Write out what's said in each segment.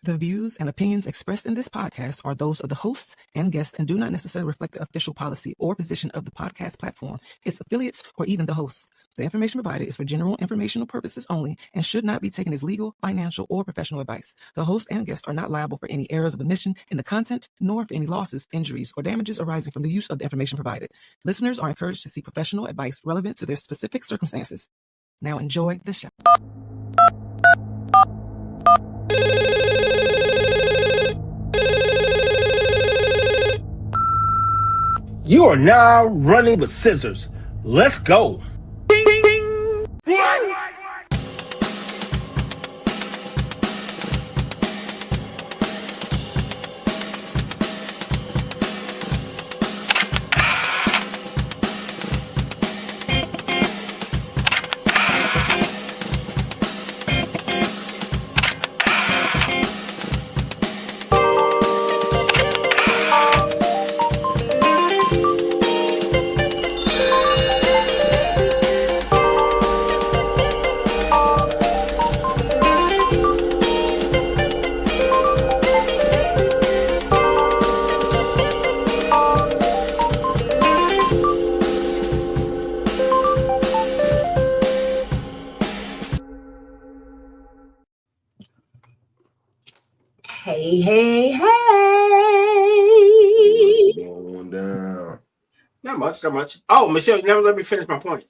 The views and opinions expressed in this podcast are those of the hosts and guests and do not necessarily reflect the official policy or position of the podcast platform, its affiliates, or even the hosts. The information provided is for general informational purposes only and should not be taken as legal, financial, or professional advice. The host and guests are not liable for any errors of omission in the content, nor for any losses, injuries, or damages arising from the use of the information provided. Listeners are encouraged to seek professional advice relevant to their specific circumstances. Now enjoy the show. You are now running with scissors. Let's go. Hey. What's going down? Not much. Oh, Michelle, you never let me finish my point.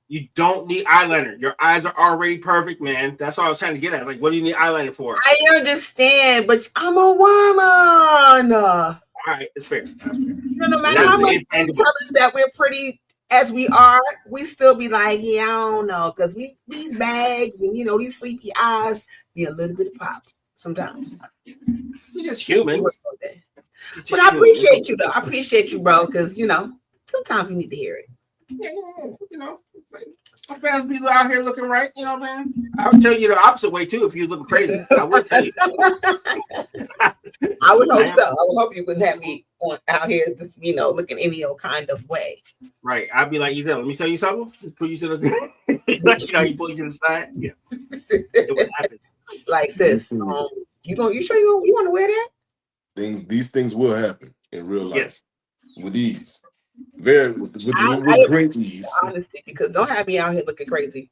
You don't need eyeliner. Your eyes are already perfect, man. That's all I was trying to get at. Like, what do you need eyeliner for? I understand, but I'm a woman. All right, it's fair. No matter how much they tell us that we're pretty as we are, we still be like, yeah, I don't know, because these bags and these sleepy eyes need a little bit of pop sometimes. You're just human. But I appreciate you, though. I appreciate you, bro, because sometimes we need to hear it. Yeah, it's like, my fans be out here looking right, man. I would tell you the opposite way too if you looking crazy. I would tell you. I would hope so. I would hope you wouldn't have me out here just looking any old kind of way. Right. I'd be like, let me tell you something. Just put you to the you pull you to the side. Yeah. It would happen. Like, sis, you sure you want to wear that? These things will happen in real life. Yes. With ease. With great ease. Honestly, because don't have me out here looking crazy.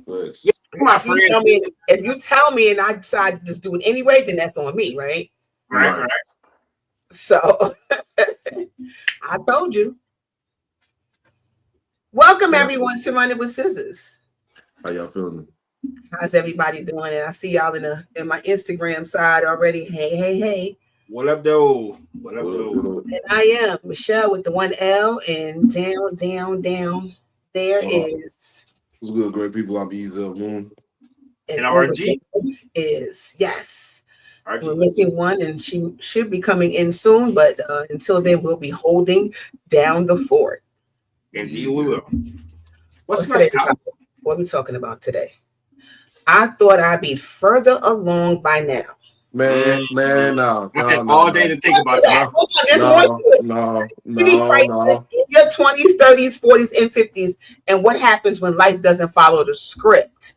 But, yeah, my friend. If you tell me and I decide to just do it anyway, then that's on me, right? Right. So I told you. Welcome everyone to Running with Scissors. How y'all feeling? How's everybody doing? And I see y'all in my Instagram side already. Hey. What up, though? And I am Michelle with the 1L and down. There is. What's good, great people? I'm Easy Moon. And RG is, yes. RG. We're missing one, and she should be coming in soon. But until then, we'll be holding down the fort. Indeed, we will. What's next topic? What are we talking about today? I thought I'd be further along by now. Man, no. All day to think about that. No. Crisis in your 20s, 30s, 40s, and 50s, and what happens when life doesn't follow the script.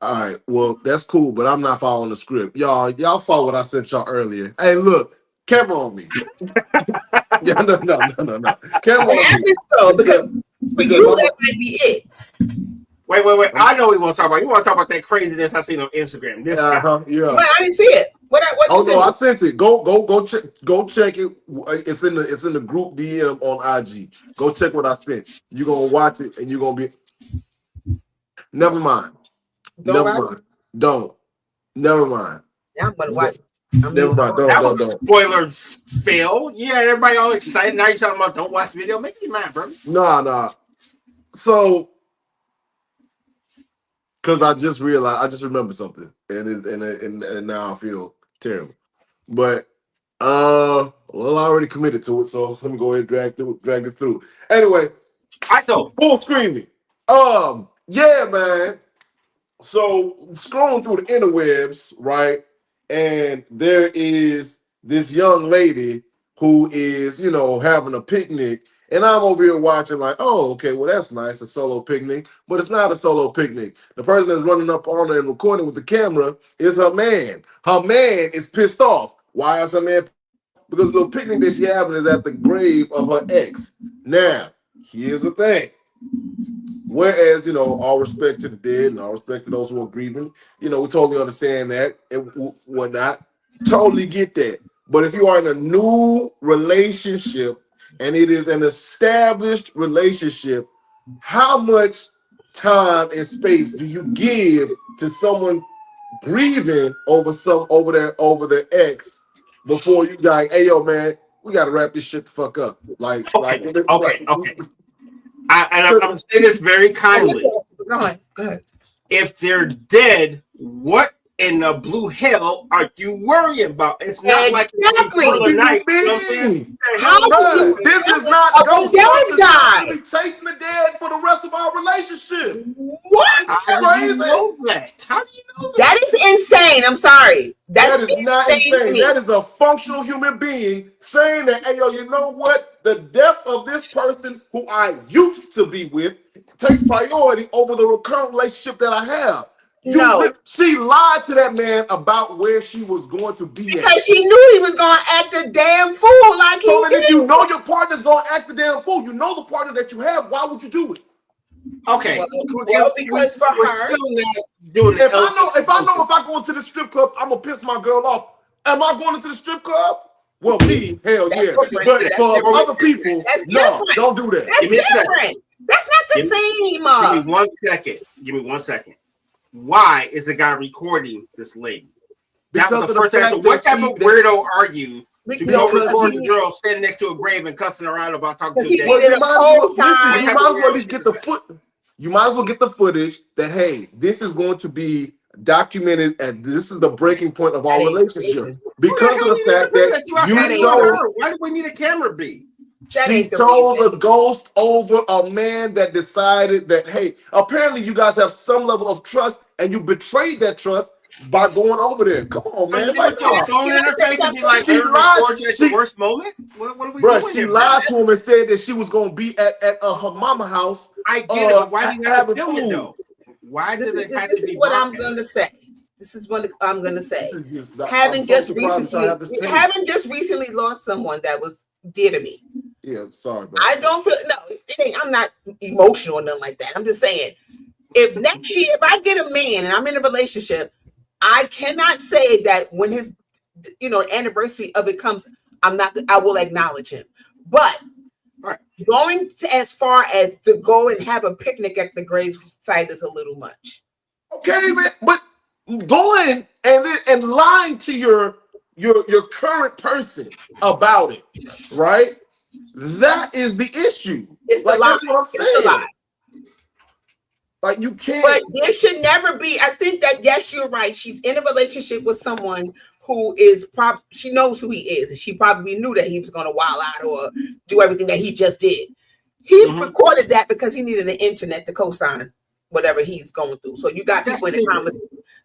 All right, well, that's cool, but I'm not following the script. Y'all saw what I sent y'all earlier. Hey, look, camera on me. Yeah, no. Camera on me. So, because for you, that might be it. Wait. I know we want to talk about. You want to talk about that craziness I seen on Instagram. This guy. Yeah. But I didn't see it. What I sent it. Go check it. It's in the group DM on IG. Go check what I sent. You're gonna watch it and you're gonna be. Never mind. Never mind. Yeah, I'm gonna watch. Never mind. Don't. Spoilers fail. Yeah, everybody all excited. Now you're talking about don't watch the video. Make me mad, bro. Nah. So. Because I just remember something, and now I feel terrible. But I already committed to it, so let me go ahead and drag it through. Anyway, I know. Full screaming. Yeah, man. So scrolling through the interwebs, right? And there is this young lady who is, having a picnic And I'm over here watching like, oh, okay, well, that's nice, a solo picnic. But it's not a solo picnic. The person that's running up on her and recording with the camera is her man. Her man is pissed off. Why is her man? Because the little picnic that she having is at the grave of her ex. Now, here's the thing. Whereas, all respect to the dead and all respect to those who are grieving, we totally understand that and whatnot. Totally get that. But if you are in a new relationship and it is an established relationship, how much time and space do you give to someone grieving over their ex before you like, hey yo man, we gotta wrap this shit the fuck up. Okay. I'm gonna say this very kindly. Go ahead. If they're dead, what in the blue hell are you worrying about? It's not like exactly. Night. You know what I'm saying? This is not Ghostbusters. We're be chasing the dead for the rest of our relationship. What? How do you know that? That is insane. I'm sorry. That is not insane. That is a functional human being saying that, hey, yo, you know what? The death of this person who I used to be with takes priority over the current relationship that I have. She lied to that man about where she was going to be because she knew he was going to act a damn fool like he did. If you know your partner's going to act a damn fool, you know the partner that you have, why would you do it? Okay. Well, because for her, if I go into the strip club, I'm going to piss my girl off. Am I going into the strip club? Well, me, hell yeah. But for other people, no, don't do that. That's different. That's not the same. Give me 1 second. Why is the guy recording this lady? That was the first time. What type of weirdo are you to go record the girl standing next to a grave and cussing around about talking to a dead? You might as well at least get the You might as well get the footage that, hey, this is going to be documented and this is the breaking point of our relationship. Because of the fact that you chose. Why do we need a camera be? She chose a ghost over a man that decided that, hey, apparently you guys have some level of trust and you betrayed that trust by going over there. Come on, man. Like, your phone in her face and be like, let her record you at the worst moment? What are we doing she lied to him and said that she was going to be at her mama house. I get it, but why do you have to film it, though? Why does it have to be This is what I'm going to say. This is what I'm going to say. Having just recently lost someone that was dear to me. Yeah, I'm sorry, bro. I don't feel I'm not emotional or nothing like that. I'm just saying, if next year, if I get a man and I'm in a relationship, I cannot say that when his anniversary of it comes, I will acknowledge him. But going as far as to go and have a picnic at the grave site is a little much. Okay, man, but going and lying to your current person about it, right? That is the issue. It's the lie. That's what I'm saying. Like you can't. But there should never be. I think that yes, you're right. She's in a relationship with someone who is she knows who he is, and she probably knew that he was going to wild out or do everything that he just did. He recorded that because he needed the internet to co-sign whatever he's going through. So you got people in the comments.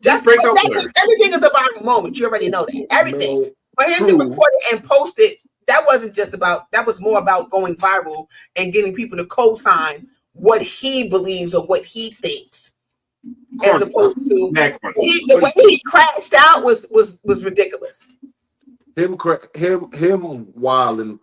Everything is a viral moment. You already know that. Everything. For him to record it and post it, that wasn't just about, that was more about going viral and getting people to co-sign what he believes or what he thinks. As opposed to the way he crashed out was ridiculous. Him wilding,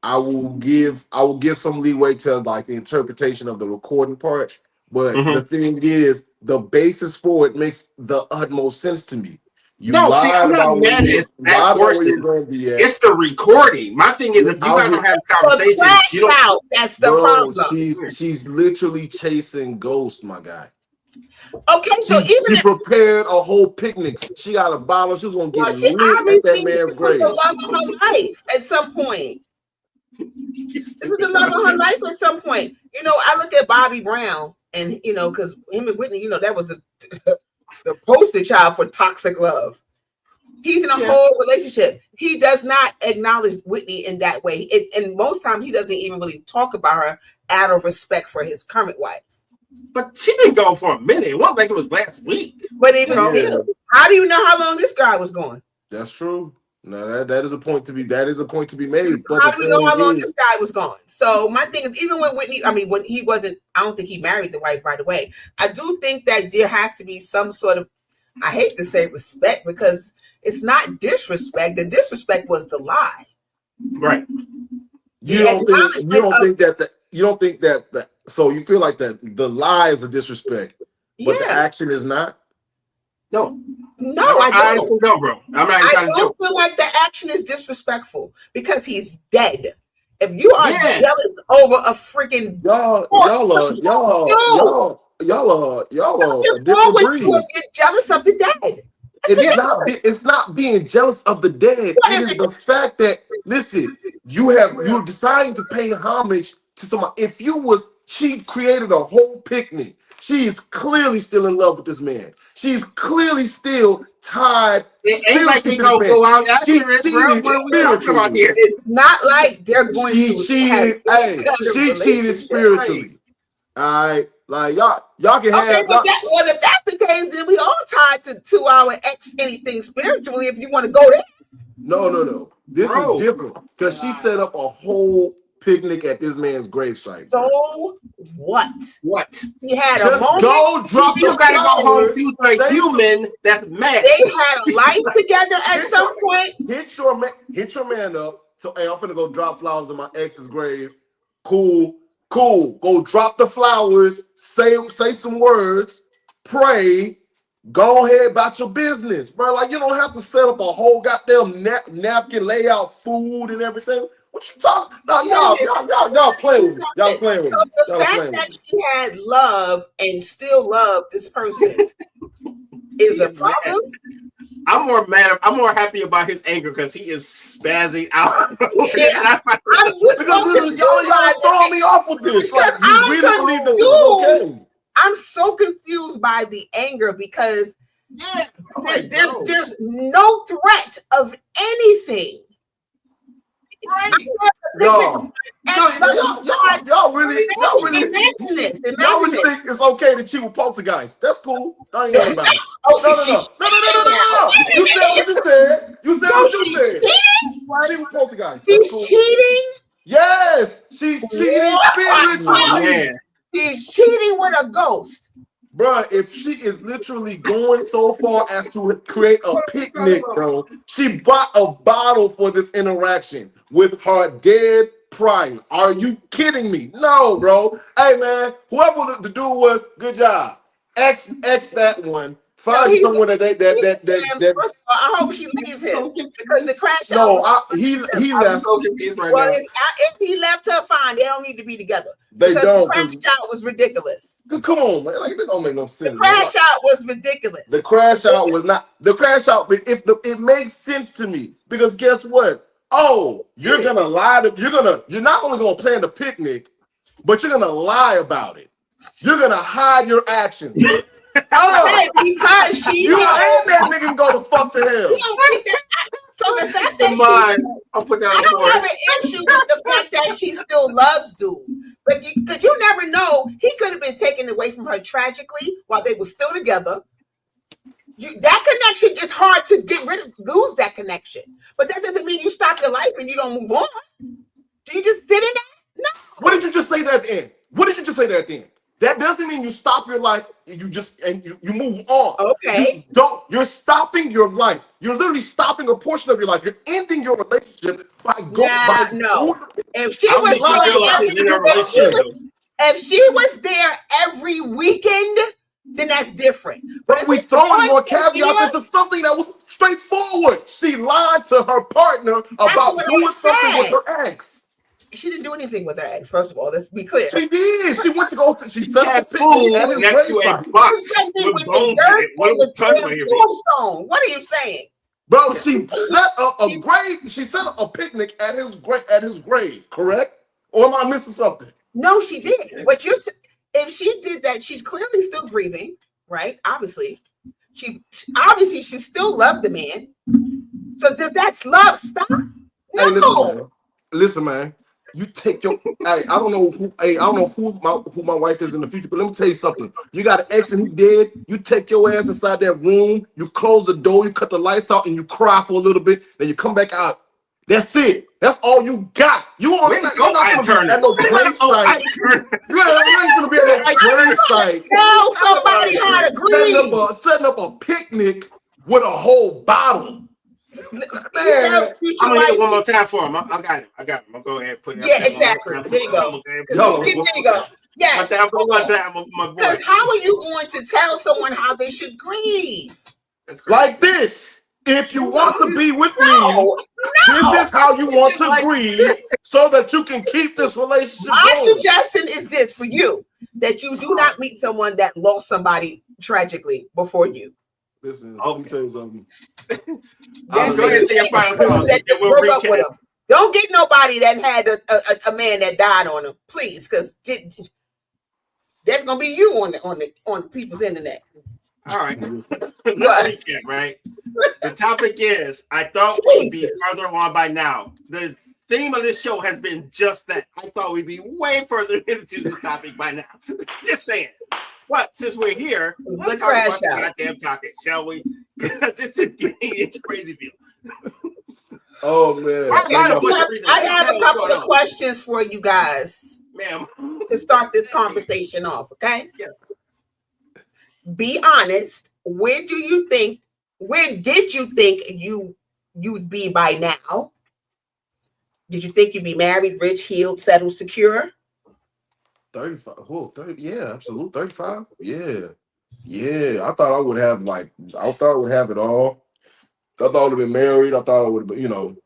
I will give some leeway to like the interpretation of the recording part, but the thing is, the basis for it makes the utmost sense to me. I'm not mad at that portion. It's the recording. My thing is, if you guys don't have conversations, that's the problem. She's literally chasing ghosts, my guy. Okay, so she prepared a whole picnic. She got a bottle. She was gonna get lit at that man's grave. The love of her life at some point. This was the love of her life at some point. I look at Bobby Brown, and because him and Whitney, that was the poster child for toxic love. He's in a whole relationship. He does not acknowledge Whitney in that way. And most times he doesn't even really talk about her out of respect for his current wife. But she been gone for a minute. It wasn't like it was last week. But even still, how do you know how long this guy was gone? That's true. No, that is a point to be made. But How the do we know how thing long is, this guy was gone? So my thing is, even when Whitney, I mean, when he wasn't, I don't think he married the wife right away. I do think that there has to be some sort of, I hate to say respect because it's not disrespect. The disrespect was the lie. Right. You don't think that so you feel like that the lie is a disrespect, but the action is not? No. No, I don't. I honestly don't, bro. I'm not even trying to joke. Feel like the action is disrespectful because he's dead. If you are jealous over a freaking y'all are a different breed. If you're jealous of the dead. It's not being jealous of the dead. It is the fact that, listen, you're deciding to pay homage to someone. If she created a whole picnic. She is clearly still in love with this man. She's clearly still tied. Anybody can go out after it, bro. What are we talking about here? It's not like they're going to. She cheated spiritually. All right, like y'all can have. Okay, but if that's the case, then we all tied to our ex anything spiritually. If you want to go there. No. This is different because she set up a whole picnic at this man's gravesite. So what? What? He had just a moment. Go drop the gotta go home to a human that's mad. They had a life together at some point. Hit your man up. So hey, I'm finna go drop flowers in my ex's grave. Cool. Go drop the flowers. Say some words. Pray. Go ahead about your business, bro. Like you don't have to set up a whole goddamn napkin, lay out food and everything. What you talking? No, y'all playing with me. Y'all playing with me. So the fact that she had love and still love this person is a problem. I'm more happy about his anger because he is spazzing out. I'm just y'all throwing me off with this. Like you really believe that this is okay? I'm so confused by the anger because there's no threat of anything. Right. Y'all really think it's okay to cheat with poltergeist. That's cool. I ain't nothing about it. No. You said what you said. Cheat with poltergeist. She's cheating? Yes. She's cheating spiritually. She's cheating with a ghost. Bro, if she is literally going so far as to create a picnic, bro, she bought a bottle for this interaction with her dead prior. Are you kidding me? No, bro. Hey, man, whoever the dude was, good job. X that one. Find someone that First of all, I hope she leaves him because the crash out. He left. I'm so confused right now. If he left her, fine. They don't need to be together. They don't. The crash out was ridiculous. Come on, man. Like, that don't make no sense. The crash out was ridiculous. The crash out was not. The crash out, but it makes sense to me because guess what? Oh, you're gonna lie to. You're not only gonna plan the picnic, but you're gonna lie about it. You're gonna hide your actions. Okay, because you and that nigga can go the fuck to hell. So the fact that I'll put that on I don't have an issue with the fact that she still loves dude, but because you never know, he could have been taken away from her tragically while they were still together. That connection is hard to lose that connection, but that doesn't mean you stop your life and you don't move on. Do you just sit in that? No. What did you just say there at the end? That doesn't mean you stop your life. You move on. Okay. You're stopping your life. You're literally stopping a portion of your life. You're ending your relationship by going. No. If she was there every weekend, then that's different. But we're throwing more caveats into something that was straightforward. She lied to her partner about doing something with her ex. She didn't do anything with her ex, first of all. Let's be clear. She did. She went to go to, she set up food next to a box with bones in it. What are you saying? Bro, she set up a grave. She set up a picnic at his grave, correct? Or am I missing something? No, she did. But if she did that, she's clearly still grieving, right? Obviously. She still loved the man. So if that's love, stop. No. Hey, listen, man. You take your. I don't know who my wife is in the future, but let me tell you something. You got an ex and he dead. You take your ass inside that room. You close the door. You cut the lights out, and you cry for a little bit. Then you come back out. That's it. That's all you got. You're not gonna be at no grave site. You're not gonna be at no grave site. Tell somebody how to grieve. Setting up a picnic with a whole bottle. Man, I'm gonna hit it one more time for him. I got him. I'm gonna go ahead and put it. Yeah, exactly. There you go. There you go. Yes. Because how are you going to tell someone how they should grieve? Like this. If you want to be with me, this is how you want to grieve so that you can keep this relationship going. My suggestion is this for you, that you do not meet someone that lost somebody tragically before you. Listen, let me tell you something. Go ahead and say your final thought. Don't get nobody that had a man that died on him, please, because that's gonna be you on people's internet. All right, let's recap. Right, the topic is: I thought we'd be further on by now. The theme of this show has been just that. I thought we'd be way further into this topic by now. Just saying. But since we're here, let's talk about the goddamn topic, shall we? This is getting into crazy field. Oh man! I have a couple of questions for you guys, ma'am, to start this conversation off. Okay? Yes. Be honest. Where did you think you'd be by now? Did you think you'd be married, rich, healed, settled, secure? 35. Oh, 30. Yeah, absolutely. 35. Yeah. I thought I would have it all. I thought I would have been married. I thought I would have,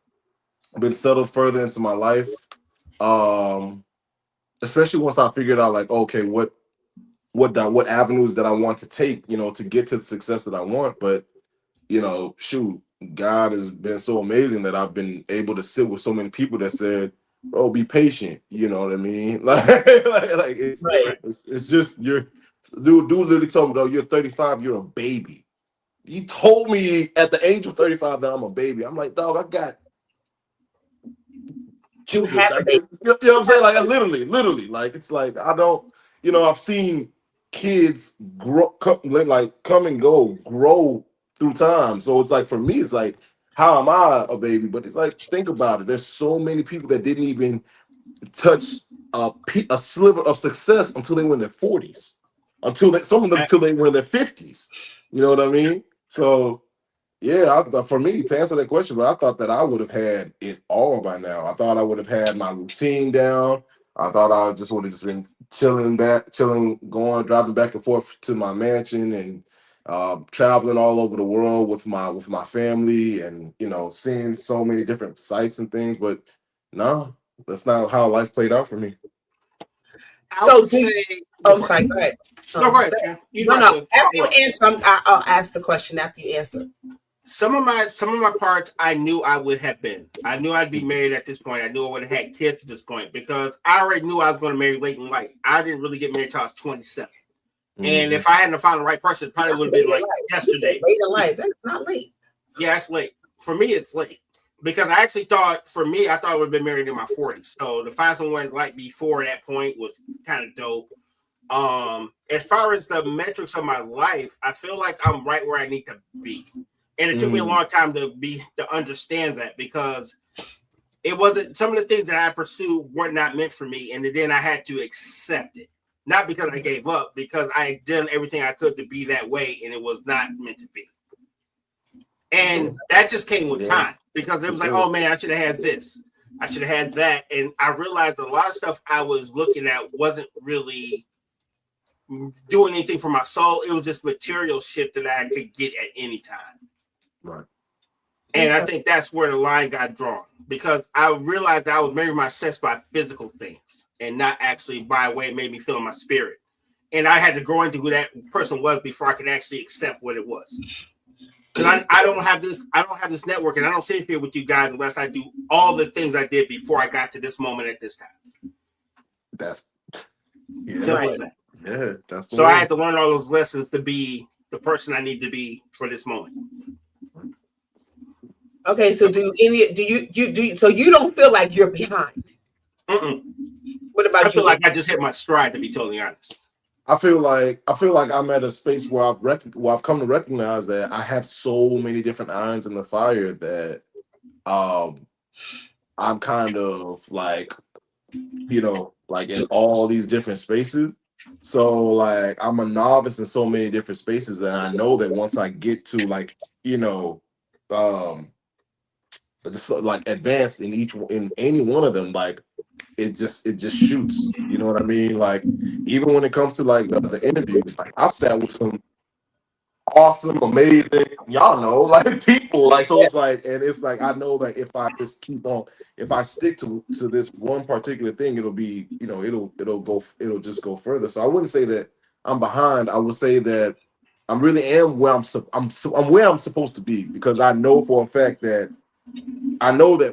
been settled further into my life. Especially once I figured out, like, okay, what avenues that I want to take, to get to the success that I want. But, God has been so amazing that I've been able to sit with so many people that said, bro, be patient. You know what I mean? Like it's right. It's just dude literally told me, though, you're 35, you're a baby. He told me at the age of 35 that I'm a baby. I'm like, dog, I got children. You know what I'm saying? Like, literally, like, it's like, I don't, I've seen kids come and grow through time. So it's like, for me, it's like, how am I a baby? But it's like, think about it. There's so many people that didn't even touch a sliver of success until they were in their 40s. Until they were in their 50s. You know what I mean? So, yeah, for me, to answer that question, I thought that I would have had it all by now. I thought I would have had my routine down. I thought I just would have just been chilling, driving back and forth to my mansion and traveling all over the world with my family and, seeing so many different sights and things. But no, that's not how life played out for me. Go ahead. Go ahead. No. After you answer, I'll ask the question after you answer. Some of my parts, I knew I would have been. I knew I'd be married at this point. I knew I would have had kids at this point because I already knew I was going to marry late in life. I didn't really get married until I was 27. Mm-hmm. And if I hadn't found the right person, it probably would have been like yesterday. Late in life. That's not late. Yeah, it's late. For me, it's late. Because I actually thought, I thought I would have been married in my 40s. So to find someone like before that point was kind of dope. As far as the metrics of my life, I feel like I'm right where I need to be. And it took me a long time to understand that because it wasn't, some of the things that I pursued were not meant for me. And then I had to accept it. Not because I gave up, because I had done everything I could to be that way and it was not meant to be. And that just came with time because it was like, oh man, I should have had this. I should have had that. And I realized that a lot of stuff I was looking at wasn't really doing anything for my soul. It was just material shit that I could get at any time. Right. And I think that's where the line got drawn because I realized that I was measuring my success by physical things and not actually by the way it made me feel in my spirit. And I had to grow into who that person was before I could actually accept what it was. Because I don't have this network and I don't sit here with you guys unless I do all the things I did before I got to this moment at this time. That's so I had to learn all those lessons to be the person I need to be for this moment. Okay, so so you don't feel like you're behind? What about you? I feel like I just hit my stride, to be totally honest. I feel like I'm at a space where I've come to recognize that I have so many different irons in the fire that I'm kind of like, like in all these different spaces. So like I'm a novice in so many different spaces, and I know that once I get to like, um just like advanced in any one of them, like it just shoots. You know what I mean? Like even when it comes to like the interviews, like I've sat with some awesome, amazing, y'all know, like people. Like so it's like, and it's like I know that if I just keep on, if I stick to this one particular thing, it'll be, it'll just go further. So I wouldn't say that I'm behind. I would say that I'm really am where I'm where I'm supposed to be, because I know for a fact that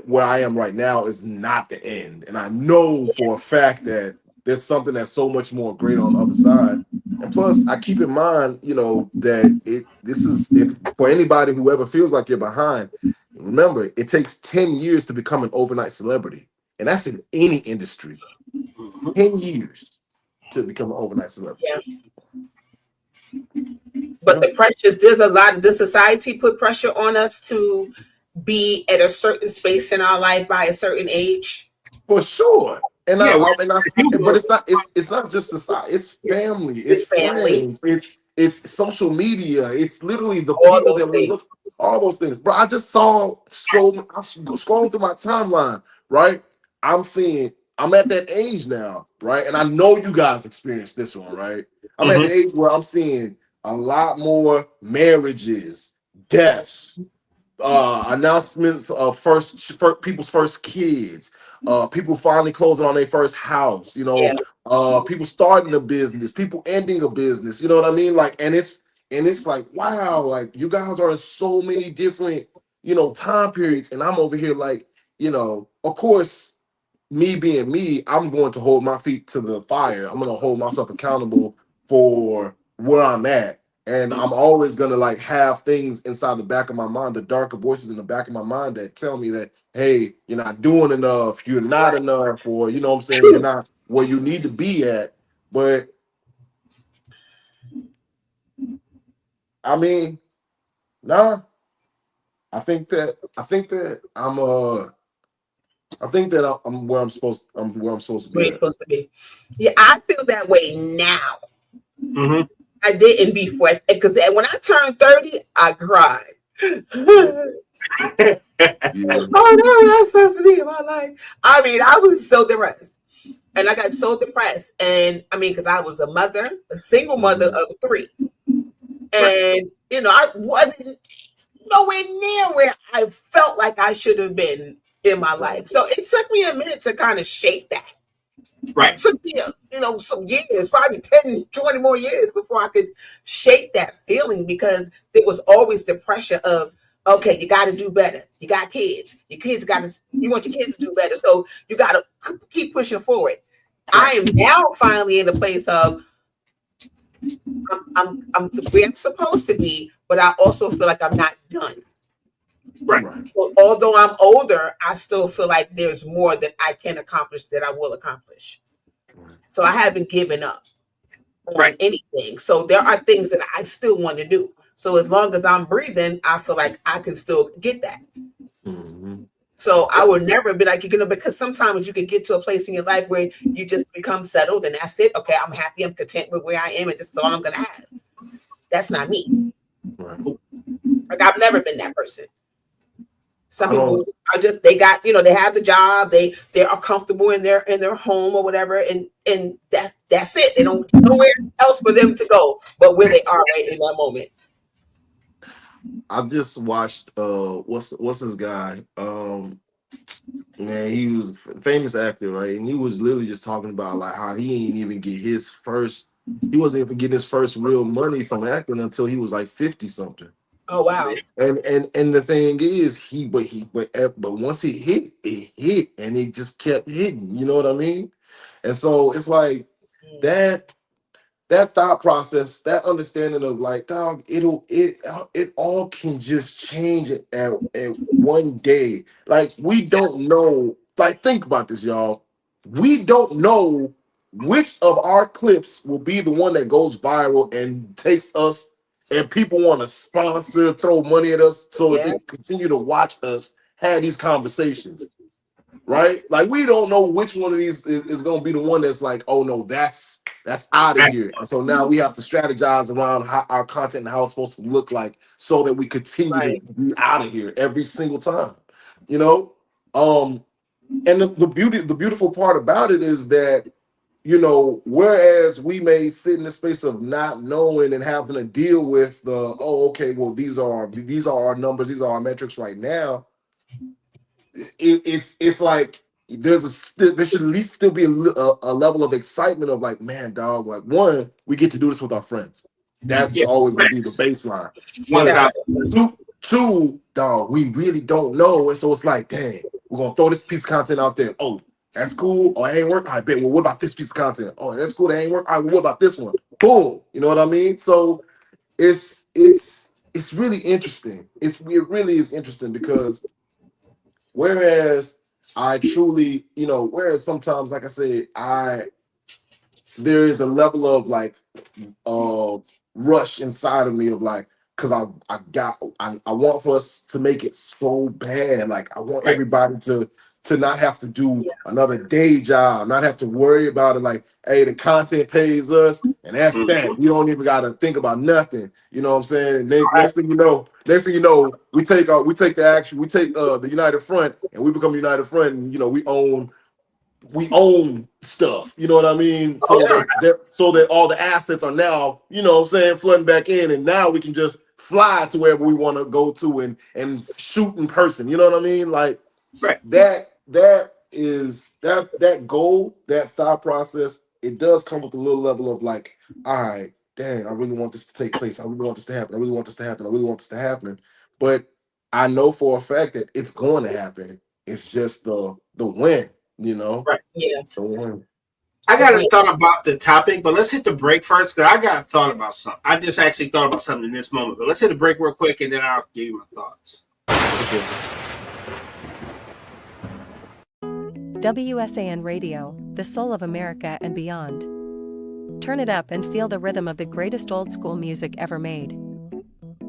where I am right now is not the end. And I know for a fact that there's something that's so much more great on the other side. And plus, I keep in mind, that this is, if for anybody who ever feels like you're behind, remember, it takes 10 years to become an overnight celebrity. And that's in any industry. 10 years to become an overnight celebrity. Yeah. But the pressures, there's a lot of the society put pressure on us to be at a certain space in our life by a certain age. For sure. And Yeah, but it's not just society, it's family, it's friends, it's social media, it's literally the all people those that we look, things. all those things. Bro, I just saw I'm scrolling through my timeline, right? I'm at that age now, right? And I know you guys experienced this one, right? I'm at the age where I'm seeing a lot more marriages, deaths, announcements of first people's first kids, people finally closing on their first house, Yeah. people starting a business, people ending a business, you know what I mean? Like, and it's like, wow, like you guys are in so many different, time periods, and I'm over here like, of course, me being me, I'm going to hold my feet to the fire. I'm going to hold myself accountable for where I'm at. And I'm always going to like have things inside the back of my mind, the darker voices in the back of my mind that tell me that, hey, you're not doing enough, you're not enough, or, you know what I'm saying, you're not where you need to be at. But I mean, nah, I think that I'm where I'm supposed to Where be you're at. supposed to be. Yeah, I feel that way now. Mm-hmm. I didn't before, because when I turned 30, I cried. Yeah. Oh no, that's supposed to be in my life. I mean, I was so depressed. And I got so depressed. And I mean, because I was a single mother of 3. And, I wasn't nowhere near where I felt like I should have been in my life. So it took me a minute to kind of shake that. Right. It took me, some years, probably 10, 20 more years before I could shake that feeling, because there was always the pressure of, okay, you got to do better. You got kids. You want your kids to do better. So you got to keep pushing forward. I am now finally in a place of I'm to where I'm supposed to be, but I also feel like I'm not done. Right. Well, although I'm older, I still feel like there's more that I can accomplish, that I will accomplish. So I haven't given up on anything. So there are things that I still want to do. So as long as I'm breathing, I feel like I can still get that. Mm-hmm. So I would never be like, because sometimes you can get to a place in your life where you just become settled and that's it. Okay, I'm happy, I'm content with where I am, and this is all I'm going to have. That's not me. Right. Like, I've never been that person. Some people are just, they got, they have the job, they are comfortable in their home or whatever, and that's it. They don't nowhere else for them to go but where they are right in that moment. I just watched what's this guy? Man, he was a famous actor, right? And he was literally just talking about like how he ain't even get he wasn't even getting his first real money from acting until he was like 50 something. Oh wow. And the thing is, but once he hit, it hit, and it just kept hitting. You know what I mean? And so it's like that thought process, that understanding of like, dog, it all can just change at one day. Like we don't know. Like think about this, y'all. we don't know which of our clips will be the one that goes viral and takes us, and people want to sponsor, throw money at us so that they continue to watch us have these conversations. Right? Like, we don't know which one of these is going to be the one that's like, oh no, that's out of here. And so now we have to strategize around how our content and how it's supposed to look like so that we continue to be out of here every single time. You know? And the beautiful part about it is that, you know, whereas we may sit in the space of not knowing and having to deal with the, oh, okay, well, these are our numbers, these are our metrics right now. It's like there should at least still be a level of excitement of like, man, dog, like, one, we get to do this with our friends. That's always gonna be the baseline. Two, dog, we really don't know, and so it's like, dang, we're gonna throw this piece of content out there. Oh, that's cool. Oh, it ain't work. I bet. Well, what about this piece of content? Oh, that's cool. That ain't work. All right, well, what about this one? Boom. You know what I mean? So it's really interesting. It really is interesting because whereas I truly, you know, whereas sometimes, like I said, there is a level of like rush inside of me of like, because I want for us to make it so bad. Like, I want everybody to not have to do another day job, not have to worry about it. Like, hey, the content pays us, and that's that. We don't even got to think about nothing. You know what I'm saying? Next thing you know, we take the United Front, and we become United Front, and, you know, we own stuff. You know what I mean? So that all the assets are now, you know what I'm saying, flooding back in, and now we can just fly to wherever we want to go to and shoot in person. You know what I mean? Like, that goal, that thought process, it does come with a little level of like, all right, dang, I really want this to take place. I really want this to happen. I really want this to happen. I really want this to happen. But I know for a fact that it's going to happen. It's just the when, you know? Right. Yeah. The when. I got a thought about the topic, but let's hit the break first, because I got a thought about something. I just actually thought about something in this moment, but let's hit the break real quick, and then I'll give you my thoughts. Okay. WSAN Radio, the soul of America and beyond. Turn it up and feel the rhythm of the greatest old school music ever made.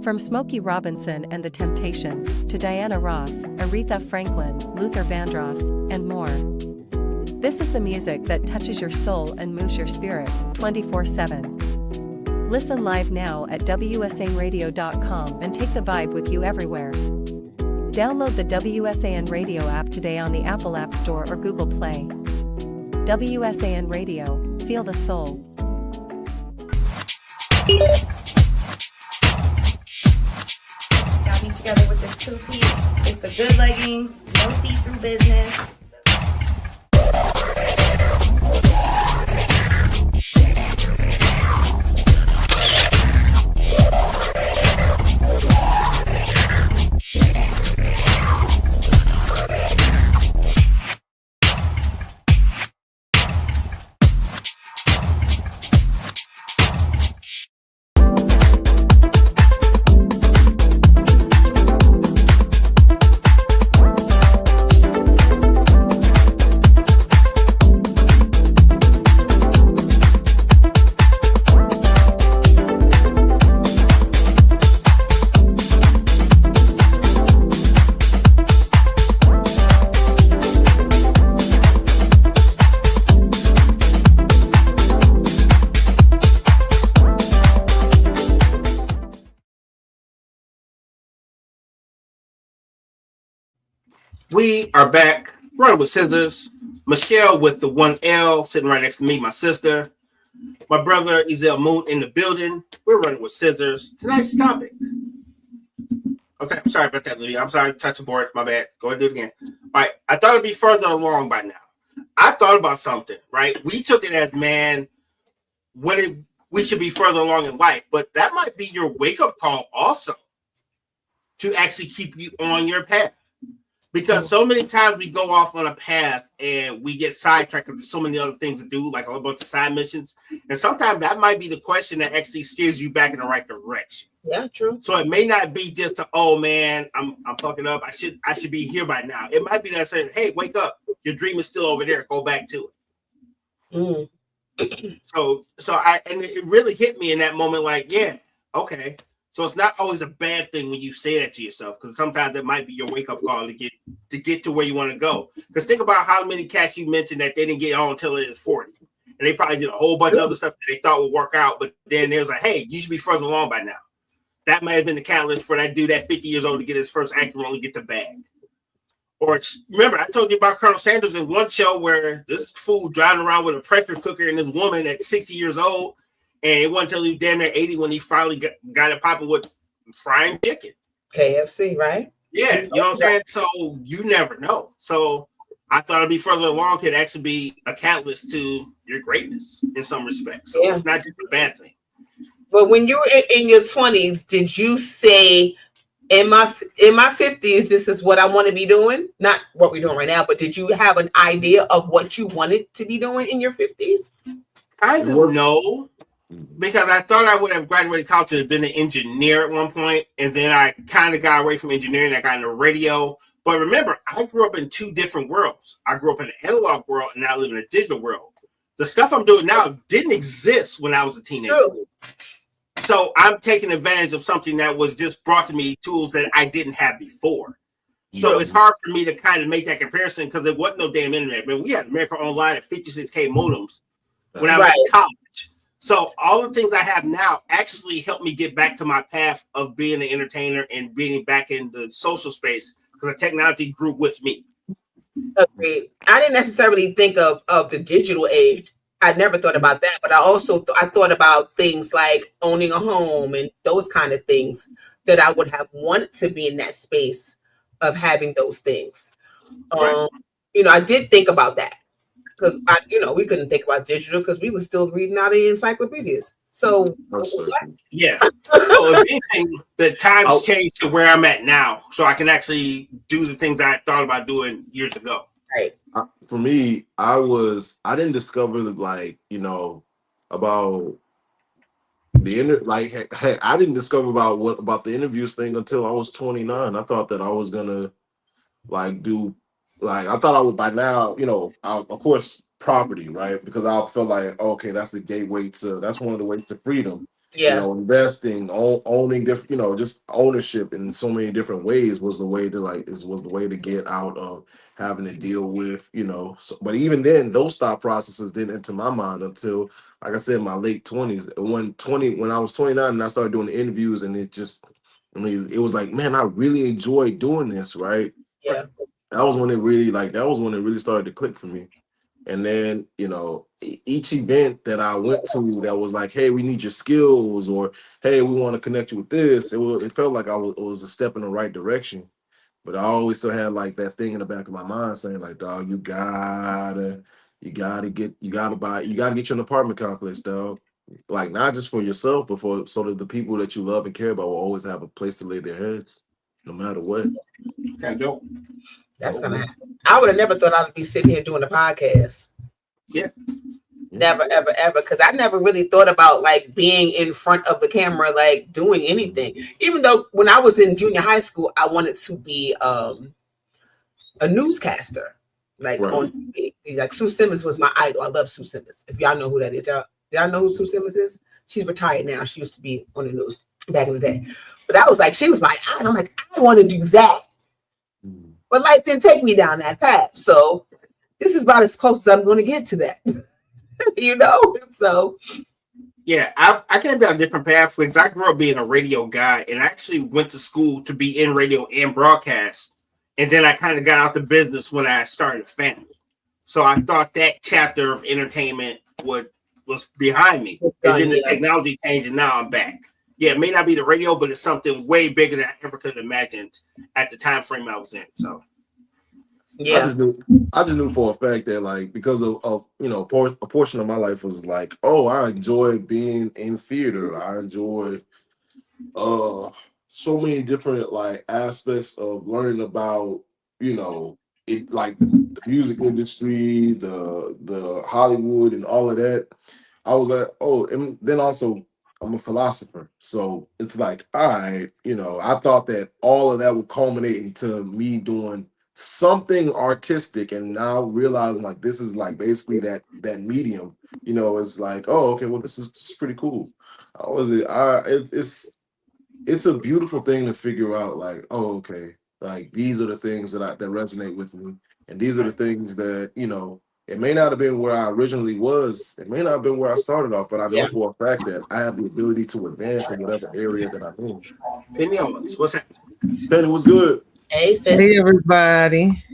From Smokey Robinson and the Temptations to Diana Ross, Aretha Franklin, Luther Vandross, and more. This is the music that touches your soul and moves your spirit 24/7. Listen live now at WSANradio.com and take the vibe with you everywhere. Download the WSAN Radio app today on the Apple App Store or Google Play. WSAN Radio, feel the soul. Got me together with this two-piece. It's the good leggings, no see-through business. We are back, running with scissors. Michelle with the 1L sitting right next to me, my sister. My brother, Ezel Moon, in the building. We're running with scissors. Tonight's topic. Okay, I'm sorry about that, Louie. I'm sorry, touch the board. My bad. Go ahead and do it again. All right, I thought it'd be further along by now. I thought about something, right? We took it as, man, we should be further along in life, but that might be your wake-up call also to actually keep you on your path. Because so many times we go off on a path and we get sidetracked with so many other things to do, like a whole bunch of side missions. And sometimes that might be the question that actually steers you back in the right direction. Yeah, true. So it may not be just oh man, I'm fucking up. I should be here by now. It might be that saying, hey, wake up. Your dream is still over there. Go back to it. Mm. So and it really hit me in that moment, like, yeah, okay. So it's not always a bad thing when you say that to yourself, because sometimes it might be your wake up call to get to where you want to go. Because think about how many cats you mentioned that they didn't get on until they was 40, and they probably did a whole bunch of other stuff that they thought would work out, but then they was like, hey, you should be further along by now. That might have been the catalyst for that dude at 50 years old to get his first acting role and get the bag. Or remember, I told you about Colonel Sanders in one show where this fool driving around with a pressure cooker and this woman at 60 years old, and it wasn't until he was damn near 80 when he finally got it popping with frying chicken. KFC, right? Yeah, you know what I'm saying? So you never know. So I thought it'd be further along, could actually be a catalyst to your greatness in some respects. So it's not just a bad thing. But when you were in your 20s, did you say, in my 50s, this is what I want to be doing? Not what we're doing right now, but did you have an idea of what you wanted to be doing in your 50s? Kind of no, because I thought I would have graduated college and been an engineer at one point, and then I kind of got away from engineering. I got into radio. But remember, I grew up in two different worlds. I grew up in an analog world, and now I live in a digital world. The stuff I'm doing now didn't exist when I was a teenager. True. So I'm taking advantage of something that was just brought to me, tools that I didn't have before. So it's hard for me to kind of make that comparison because there wasn't no damn internet. Man, we had America Online at 56K modems when I was in college. So all the things I have now actually helped me get back to my path of being an entertainer and being back in the social space because the technology grew with me. Agreed. I didn't necessarily think of the digital age. I never thought about that, but I also I thought about things like owning a home and those kind of things that I would have wanted to be in that space of having those things. You know, I did think about that because we couldn't think about digital because we were still reading out the encyclopedias. So yeah. So if anything, the times changed to where I'm at now, so I can actually do the things I thought about doing years ago. Right. For me, I didn't discover about the I didn't discover about the interviews thing until I was 29. I thought that I was gonna I thought I would by now, of course property, right? Because I felt like, okay, that's the gateway that's one of the ways to freedom. Yeah. Investing, owning different, just ownership in so many different ways was the way to get out of having to deal with, but even then those thought processes didn't enter my mind until, like I said, my late 20s. When I was 29 and I started doing the interviews, and it was like, man, I really enjoy doing this, right? Yeah. That was when it really started to click for me. And then, each event that I went to that was like, hey, we need your skills, or hey, we want to connect you with this. It felt like it was a step in the right direction. But I always still had like that thing in the back of my mind saying like, dog, you gotta get you an apartment complex, dog. Like not just for yourself, but so that the people that you love and care about will always have a place to lay their heads, no matter what. That's gonna happen. I would have never thought I'd be sitting here doing a podcast. Yeah. Never, ever, ever. Because I never really thought about like being in front of the camera, like doing anything. Even though when I was in junior high school, I wanted to be a newscaster, like on TV. Like Sue Simmons was my idol. I love Sue Simmons. If y'all know who that is, y'all know who Sue Simmons is? She's retired now. She used to be on the news back in the day. But I was like, she was my idol. I'm like, I want to do that. But life didn't take me down that path. So this is about as close as I'm going to get to that. So. Yeah, I came down a different path because I grew up being a radio guy and I actually went to school to be in radio and broadcast. And then I kind of got out the business when I started a family. So I thought that chapter of entertainment was behind me. And then the technology changed and now I'm back. Yeah, it may not be the radio, but it's something way bigger than I ever could have imagined at the time frame I was in. So, yeah, I just knew for a fact that, like, because of a portion of my life was like, oh, I enjoy being in theater. I enjoy so many different like aspects of learning about it, like the music industry, the Hollywood, and all of that. I was like, oh, and then also I'm a philosopher. So it's like, all right, I thought that all of that would culminate into me doing something artistic, and now realizing like this is like basically that medium, you know, is like, oh, okay, well, this is pretty cool. How was it? It's a beautiful thing to figure out, like, oh, okay, like these are the things that resonate with me, and these are the things that, you know, it may not have been where I originally was, it may not have been where I started off, but I know for a fact that I have the ability to advance in whatever area that I'm in. Penny Owens, what's happening? Penny, was good. Hey, sis. Hey, everybody.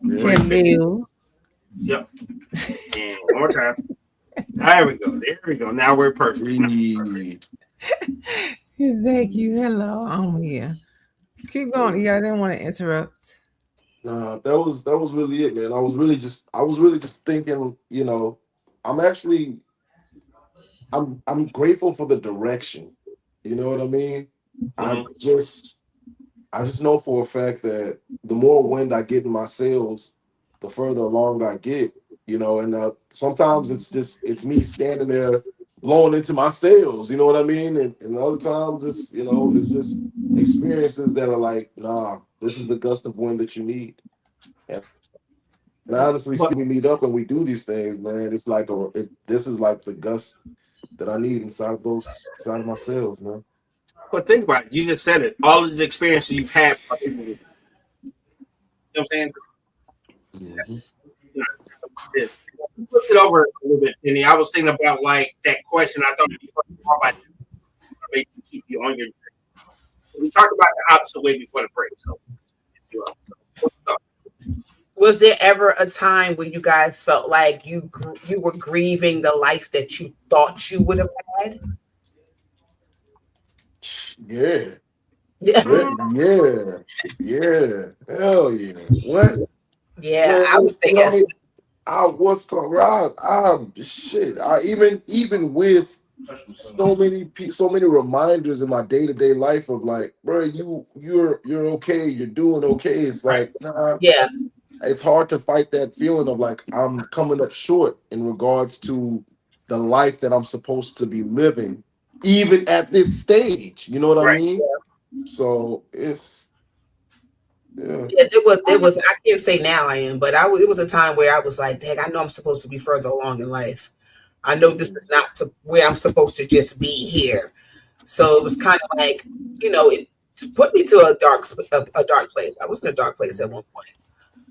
Yeah. Hello. Yep. And one more time. There we go. There we go. Now we're perfect. Thank you. Hello. I'm here. Keep going. Yeah, I didn't want to interrupt. Nah, that was really it, man. I was really just thinking, you know, I'm grateful for the direction. You know what I mean? I just know for a fact that the more wind I get in my sails, the further along I get, you know, and sometimes it's me standing there blowing into my sails, you know what I mean? And other times it's, you know, it's just experiences that are like, nah, this is the gust of wind that you need. And honestly, we meet up and we do these things, man. It's like this is like the gust that I need inside of my sails, man. But think about it. You just said it. All of the experiences you've had. You know what I'm saying? Mm-hmm. Flip it over a little bit, Penny. I was thinking about like that question. I thought about to keep you on your. We talked about the opposite way before the break. So, was there ever a time when you guys felt like you were grieving the life that you thought you would have had? Yeah. Yeah. Hell yeah. What? Yeah, Man, I was thinking. You know, I was shit. I even with so many reminders in my day-to-day life of like, bro, you're okay, you're doing okay. It's like, nah, yeah, it's hard to fight that feeling of like I'm coming up short in regards to the life that I'm supposed to be living, even at this stage. You know what I mean? So it's there was. I can't say now I am, but it was a time where I was like, dang, I know I'm supposed to be further along in life. I know this is not where I'm supposed to just be here. So it was kind of like, you know, it put me to a dark place. I was in a dark place at one point.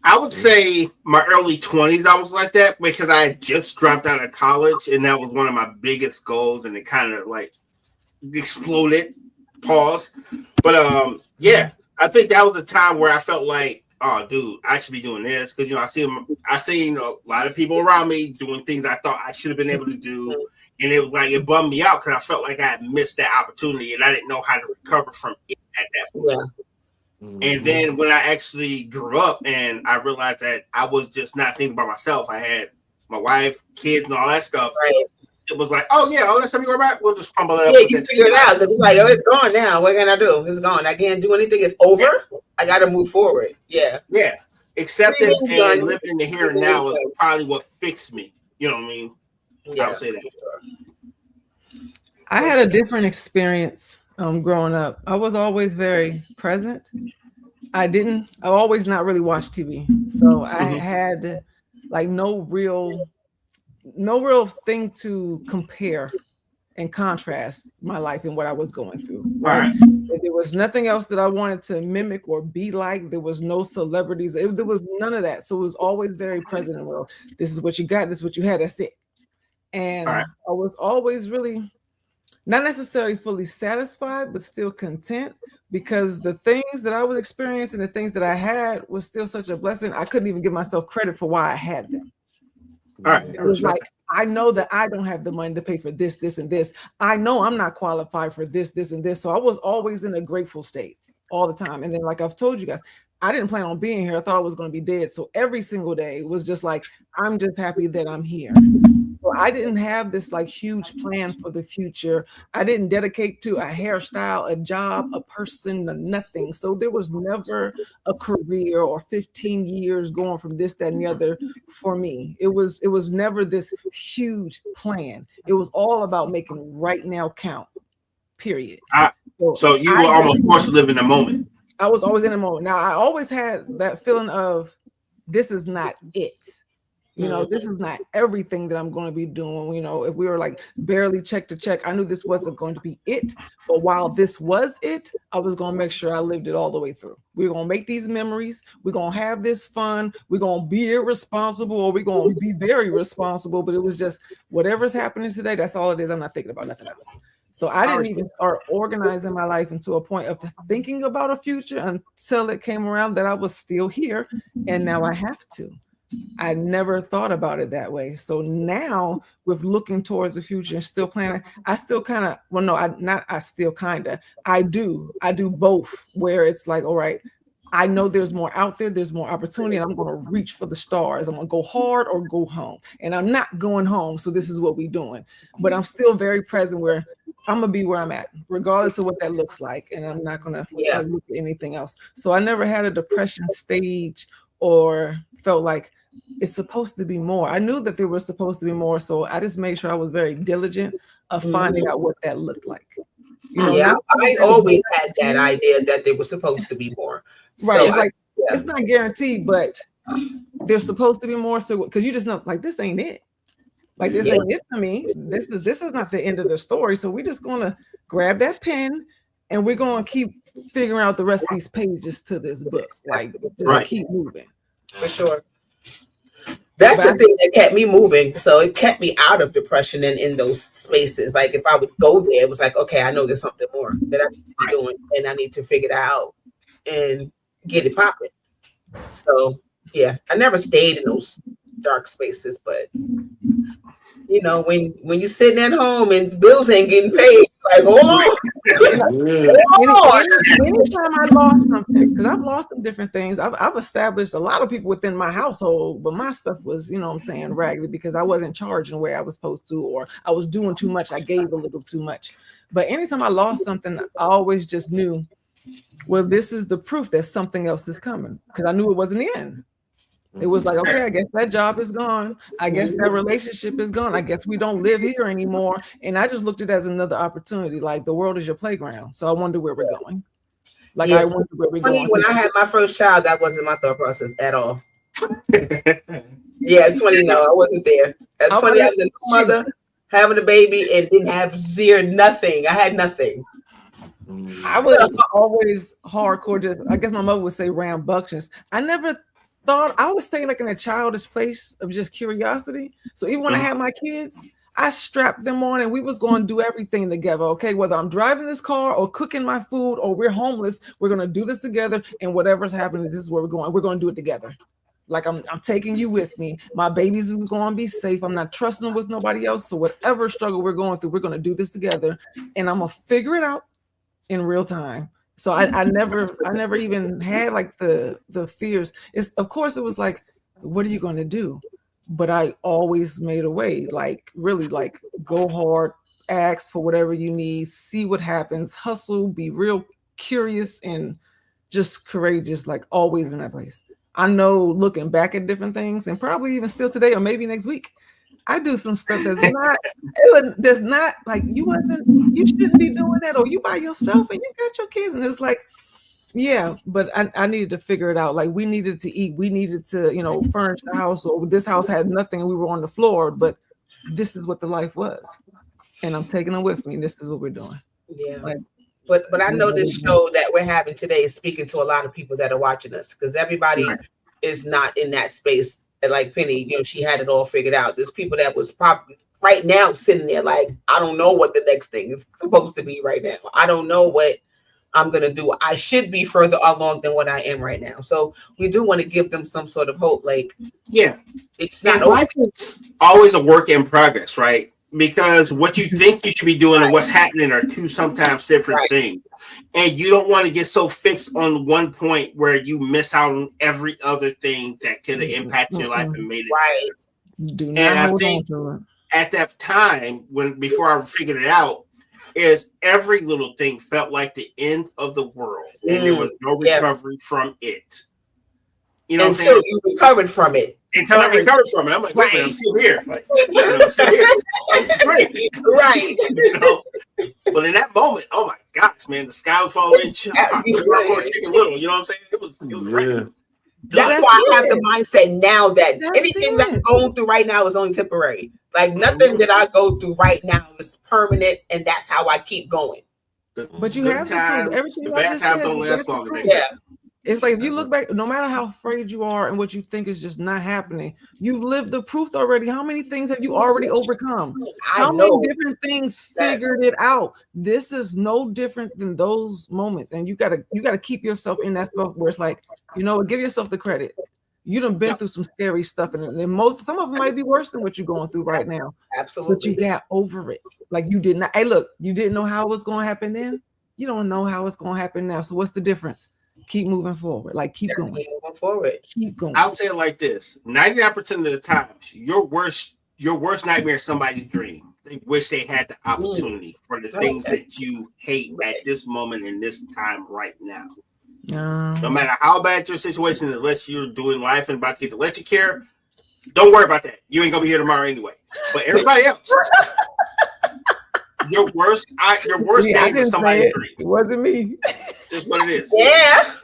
I would say my early 20s, I was like that because I had just dropped out of college, and that was one of my biggest goals, and it kind of like exploded. Pause. But yeah, I think that was a time where I felt like, oh, dude, I should be doing this because, you know, I seen a lot of people around me doing things I thought I should have been able to do, and it was like it bummed me out because I felt like I had missed that opportunity and I didn't know how to recover from it at that point. Yeah. And then when I actually grew up and I realized that I was just not thinking about myself, I had my wife, kids, and all that stuff. Right. It was like, oh yeah, all that stuff you worry about, we'll just crumble it up. Yeah, you figure it out because it's like, oh, it's gone now. What can I do? It's gone. I can't do anything. It's over. Yeah. I got to move forward. Yeah. Yeah. Acceptance and living in the here and now is probably what fixed me. You know what I mean? Yeah. I would say that. I had a different experience growing up. I was always very present. I always not really watched TV. So I had like no real thing to compare and contrast my life and what I was going through. Right? There was nothing else that I wanted to mimic or be like. There was no celebrities. There was none of that. So it was always very present in the world. This is what you got. This is what you had. That's it. And I was always really not necessarily fully satisfied, but still content because the things that I was experiencing, the things that I had was still such a blessing. I couldn't even give myself credit for why I had them. All right. It was like, I know that I don't have the money to pay for this, this, and this. I know I'm not qualified for this, this, and this. So I was always in a grateful state all the time. And then, like I've told you guys, I didn't plan on being here. I thought I was going to be dead. So every single day was just like, I'm just happy that I'm here. So I didn't have this like huge plan for the future. I didn't dedicate to a hairstyle, a job, a person, nothing. So there was never a career or 15 years going from this, that, and the other for me. It was never this huge plan. It was all about making right now count, period. So you were almost forced to live in the moment. I was always in a mode. Now I always had that feeling of this is not it. You know, this is not everything that I'm going to be doing. You know, if we were like barely check to check, I knew this wasn't going to be it. But while this was it, I was going to make sure I lived it all the way through. We're going to make these memories. We're going to have this fun. We're going to be irresponsible, or we're going to be very responsible. But it was just whatever's happening today, that's all it is. I'm not thinking about nothing else. So I didn't even start organizing my life into a point of thinking about a future until it came around that I was still here. And now I have to. I never thought about it that way. So now with looking towards the future and still planning, I still kind of, well, no, I do both, where it's like, all right, I know there's more out there, there's more opportunity, and I'm going to reach for the stars. I'm going to go hard or go home. And I'm not going home. So this is what we're doing. But I'm still very present where I'm going to be where I'm at, regardless of what that looks like. And I'm not going to look at anything else. So I never had a depression stage or felt like it's supposed to be more. I knew that there was supposed to be more. So I just made sure I was very diligent of finding out what that looked like. You know, I always had that idea that there was supposed to be more. Right. So it's like, it's not guaranteed, but there's supposed to be more. So, because you just know, like, this ain't it. Like, this ain't it for me. This is not the end of the story. So we're just going to grab that pen and we're going to keep figuring out the rest of these pages to this book. Like, just keep moving. For sure. That's the thing that kept me moving. So it kept me out of depression and in those spaces. Like if I would go there, it was like, okay, I know there's something more that I need to be doing and I need to figure it out and get it popping. So yeah, I never stayed in those dark spaces, but you know, when you're sitting at home and bills ain't getting paid, like, hold on. Anytime I lost something, because I've lost some different things. I've established a lot of people within my household, but my stuff was, you know what I'm saying, raggedy because I wasn't charging the way I was supposed to, or I was doing too much. I gave a little too much. But anytime I lost something, I always just knew, well, this is the proof that something else is coming, because I knew it wasn't the end. It was like, okay, I guess that job is gone. I guess that relationship is gone. I guess we don't live here anymore. And I just looked at it as another opportunity. Like the world is your playground. So I wonder where we're going. Like I wonder where we're going. When I had my first child, that wasn't my thought process at all. At 20, no, I wasn't there. At 20, I was a new mother, having a baby, and didn't have nothing. I had nothing. I was always hardcore. Just, I guess my mother would say rambunctious. I never thought, I was staying like in a childish place of just curiosity. So even when I had my kids, I strapped them on and we was going to do everything together. Okay, whether I'm driving this car or cooking my food or we're homeless, we're going to do this together. And whatever's happening, this is where we're going. We're going to do it together. Like I'm taking you with me. My babies is going to be safe. I'm not trusting them with nobody else. So whatever struggle we're going through, we're going to do this together. And I'm going to figure it out in real time. So I never even had like the fears. It's, of course it was like, what are you going to do? But I always made a way, like really like go hard, ask for whatever you need, see what happens, hustle, be real curious and just courageous, like always in that place. I know looking back at different things and probably even still today or maybe next week, I do some stuff that's not like you shouldn't be doing that, or you by yourself and you got your kids. And it's like, yeah, but I needed to figure it out. Like we needed to eat, we needed to, furnish the house, or this house had nothing and we were on the floor, but this is what the life was. And I'm taking them with me. This is what we're doing. Yeah. Like, but I know this show that we're having today is speaking to a lot of people that are watching us, because everybody is not in that space. And like Penny, she had it all figured out. There's people that was probably right now sitting there like, I don't know what the next thing is supposed to be right now. I don't know what I'm going to do. I should be further along than what I am right now. So we do want to give them some sort of hope. Like, it's not life is always a work in progress, right? Because what you think you should be doing and what's happening are two sometimes different things. And you don't want to get so fixed on one point where you miss out on every other thing that could have impacted your life and made it right. Do not and I think at that time, before I figured it out, is every little thing felt like the end of the world, and there was no recovery from it. You know, until you recovered from it. Until I recovered from it, I'm like, wait a minute, I'm still here. Like, I'm still here. It's great, right? You know? But in that moment, oh my gosh, man, the sky was falling. Chicken Little, you know what I'm saying? It was great. That's why I have the mindset now that anything that I'm going through right now is only temporary. Like nothing that I go through right now is permanent, and that's how I keep going. But you have time, everything. The bad times don't last long as they say. It's like if you look back, no matter how afraid you are and what you think is just not happening, you've lived the proof already. How many things have you already overcome? How many different things figured it out? This is no different than those moments, and you gotta keep yourself in that spot where it's like, you know, give yourself the credit. You done been through some scary stuff, and some of them might be worse than what you're going through right now. Absolutely, but you got over it. Like you did not. Hey, look, you didn't know how it was going to happen then. You don't know how it's going to happen now. So what's the difference? Keep moving forward. Like keep going. Moving forward. Keep going. I would say it like this: 99% of the times, your worst nightmare is somebody's dream. They wish they had the opportunity for the things that you hate at this moment in this time right now. No matter how bad your situation is, unless you're doing life and about to get the electric care, don't worry about that. You ain't gonna be here tomorrow anyway. But everybody else, your worst day was somebody's dream. It wasn't me. Just what it is. Yeah.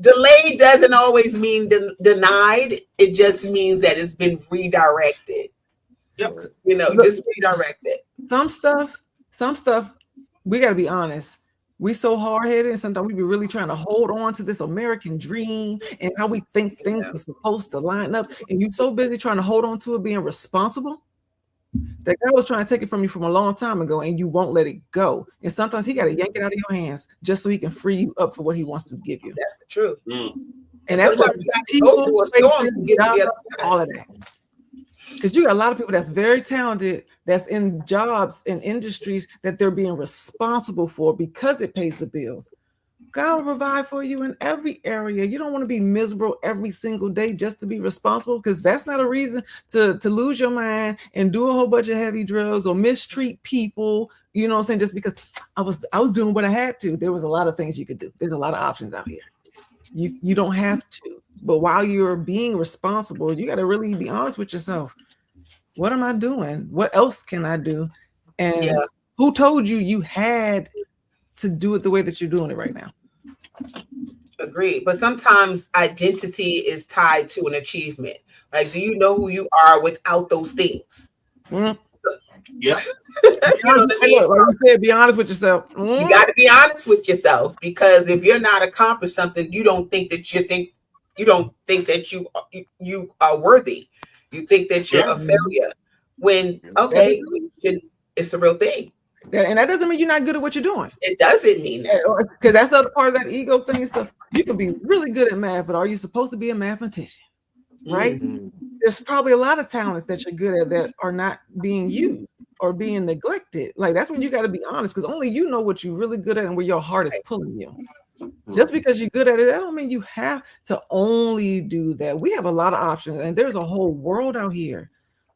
Delayed doesn't always mean denied. It just means that it's been redirected. Yep. You know, just redirected. Some stuff, we got to be honest. We so hard-headed, and sometimes we be really trying to hold on to this American dream and how we think things are supposed to line up. And you're so busy trying to hold on to it, being responsible, that God was trying to take it from you from a long time ago, and you won't let it go. And sometimes he got to yank it out of your hands just so he can free you up for what he wants to give you. That's the truth. And that's what people all of that. Because you got a lot of people that's very talented, that's in jobs and industries that they're being responsible for because it pays the bills. God will provide for you in every area. You don't want to be miserable every single day just to be responsible, because that's not a reason to lose your mind and do a whole bunch of heavy drugs or mistreat people. You know what I'm saying? Just because I was doing what I had to. There was a lot of things you could do. There's a lot of options out here. You don't have to. But while you're being responsible, you got to really be honest with yourself. What am I doing? What else can I do? And who told you had to do it the way that you're doing it right now? Agreed. But sometimes identity is tied to an achievement. Like, do you know who you are without those things? Yeah. You know what I mean? Like you said, be honest with yourself. You got to be honest with yourself, because if you're not accomplished something, you don't think that you are worthy. You think that you're a failure. When it's a real thing. And that doesn't mean you're not good at what you're doing. It doesn't mean that. Because that's the other part of that ego thing and stuff. You can be really good at math, but are you supposed to be a mathematician? Right? There's probably a lot of talents that you're good at that are not being used or being neglected. Like, that's when you got to be honest, because only you know what you're really good at and where your heart is pulling you. Just because you're good at it, that don't mean you have to only do that. We have a lot of options, and there's a whole world out here.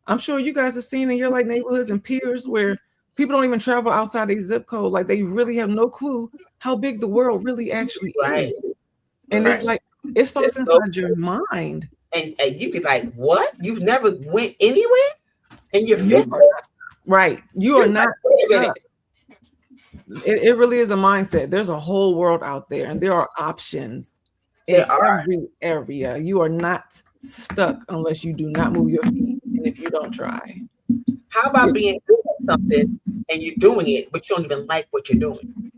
I'm sure you guys have seen in your like neighborhoods and peers where people don't even travel outside a zip code. Like, they really have no clue how big the world really actually is. And it's like, it starts inside your mind. And you be like, what? You've never went anywhere? And you're 50? Right. You are not. It really is a mindset. There's a whole world out there, and there are options in every area. You are not stuck unless you do not move your feet, and if you don't try. How about being good at something and you're doing it, but you don't even like what you're doing?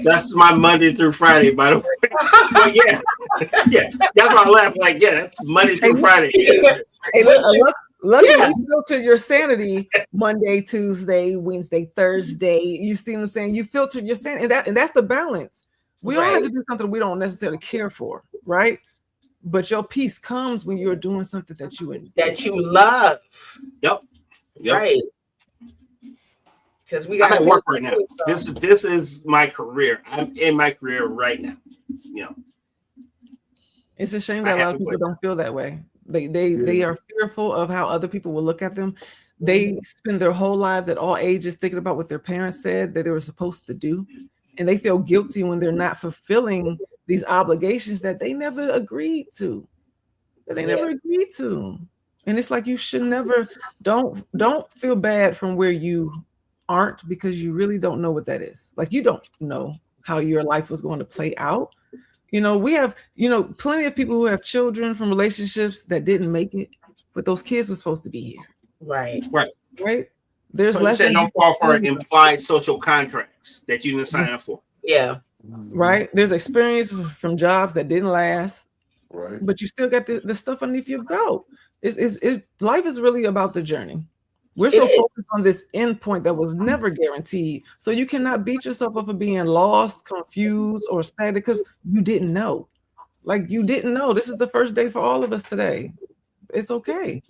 That's my Monday through Friday, by the way. But yeah, that's why I laugh. Like, that's Monday through Friday. Hey, luckily, you filter your sanity Monday, Tuesday, Wednesday, Thursday. You see what I'm saying? You filter your sanity, and that's the balance. We all have to do something we don't necessarily care for, right? But your peace comes when you're doing something that you love. Yep. Right. Because we got to work right now. This is my career. I'm in my career right now. It's a shame that a lot of people don't feel that way. They are fearful of how other people will look at them. They spend their whole lives at all ages thinking about what their parents said that they were supposed to do. and they feel guilty when they're not fulfilling these obligations that they never agreed to. And it's like you should never don't feel bad from where you aren't, because you really don't know what that is. Like, you don't know how your life was going to play out. We have, plenty of people who have children from relationships that didn't make it, but those kids were supposed to be here. Right. There's less than don't fall for implied social contracts that you didn't sign up for. Yeah. Right. There's experience from jobs that didn't last. Right. But you still got the stuff underneath your belt. Life is really about the journey. We're so focused on this end point that was never guaranteed. So you cannot beat yourself up for being lost, confused, or static because you didn't know. Like, you didn't know. This is the first day for all of us today. It's okay.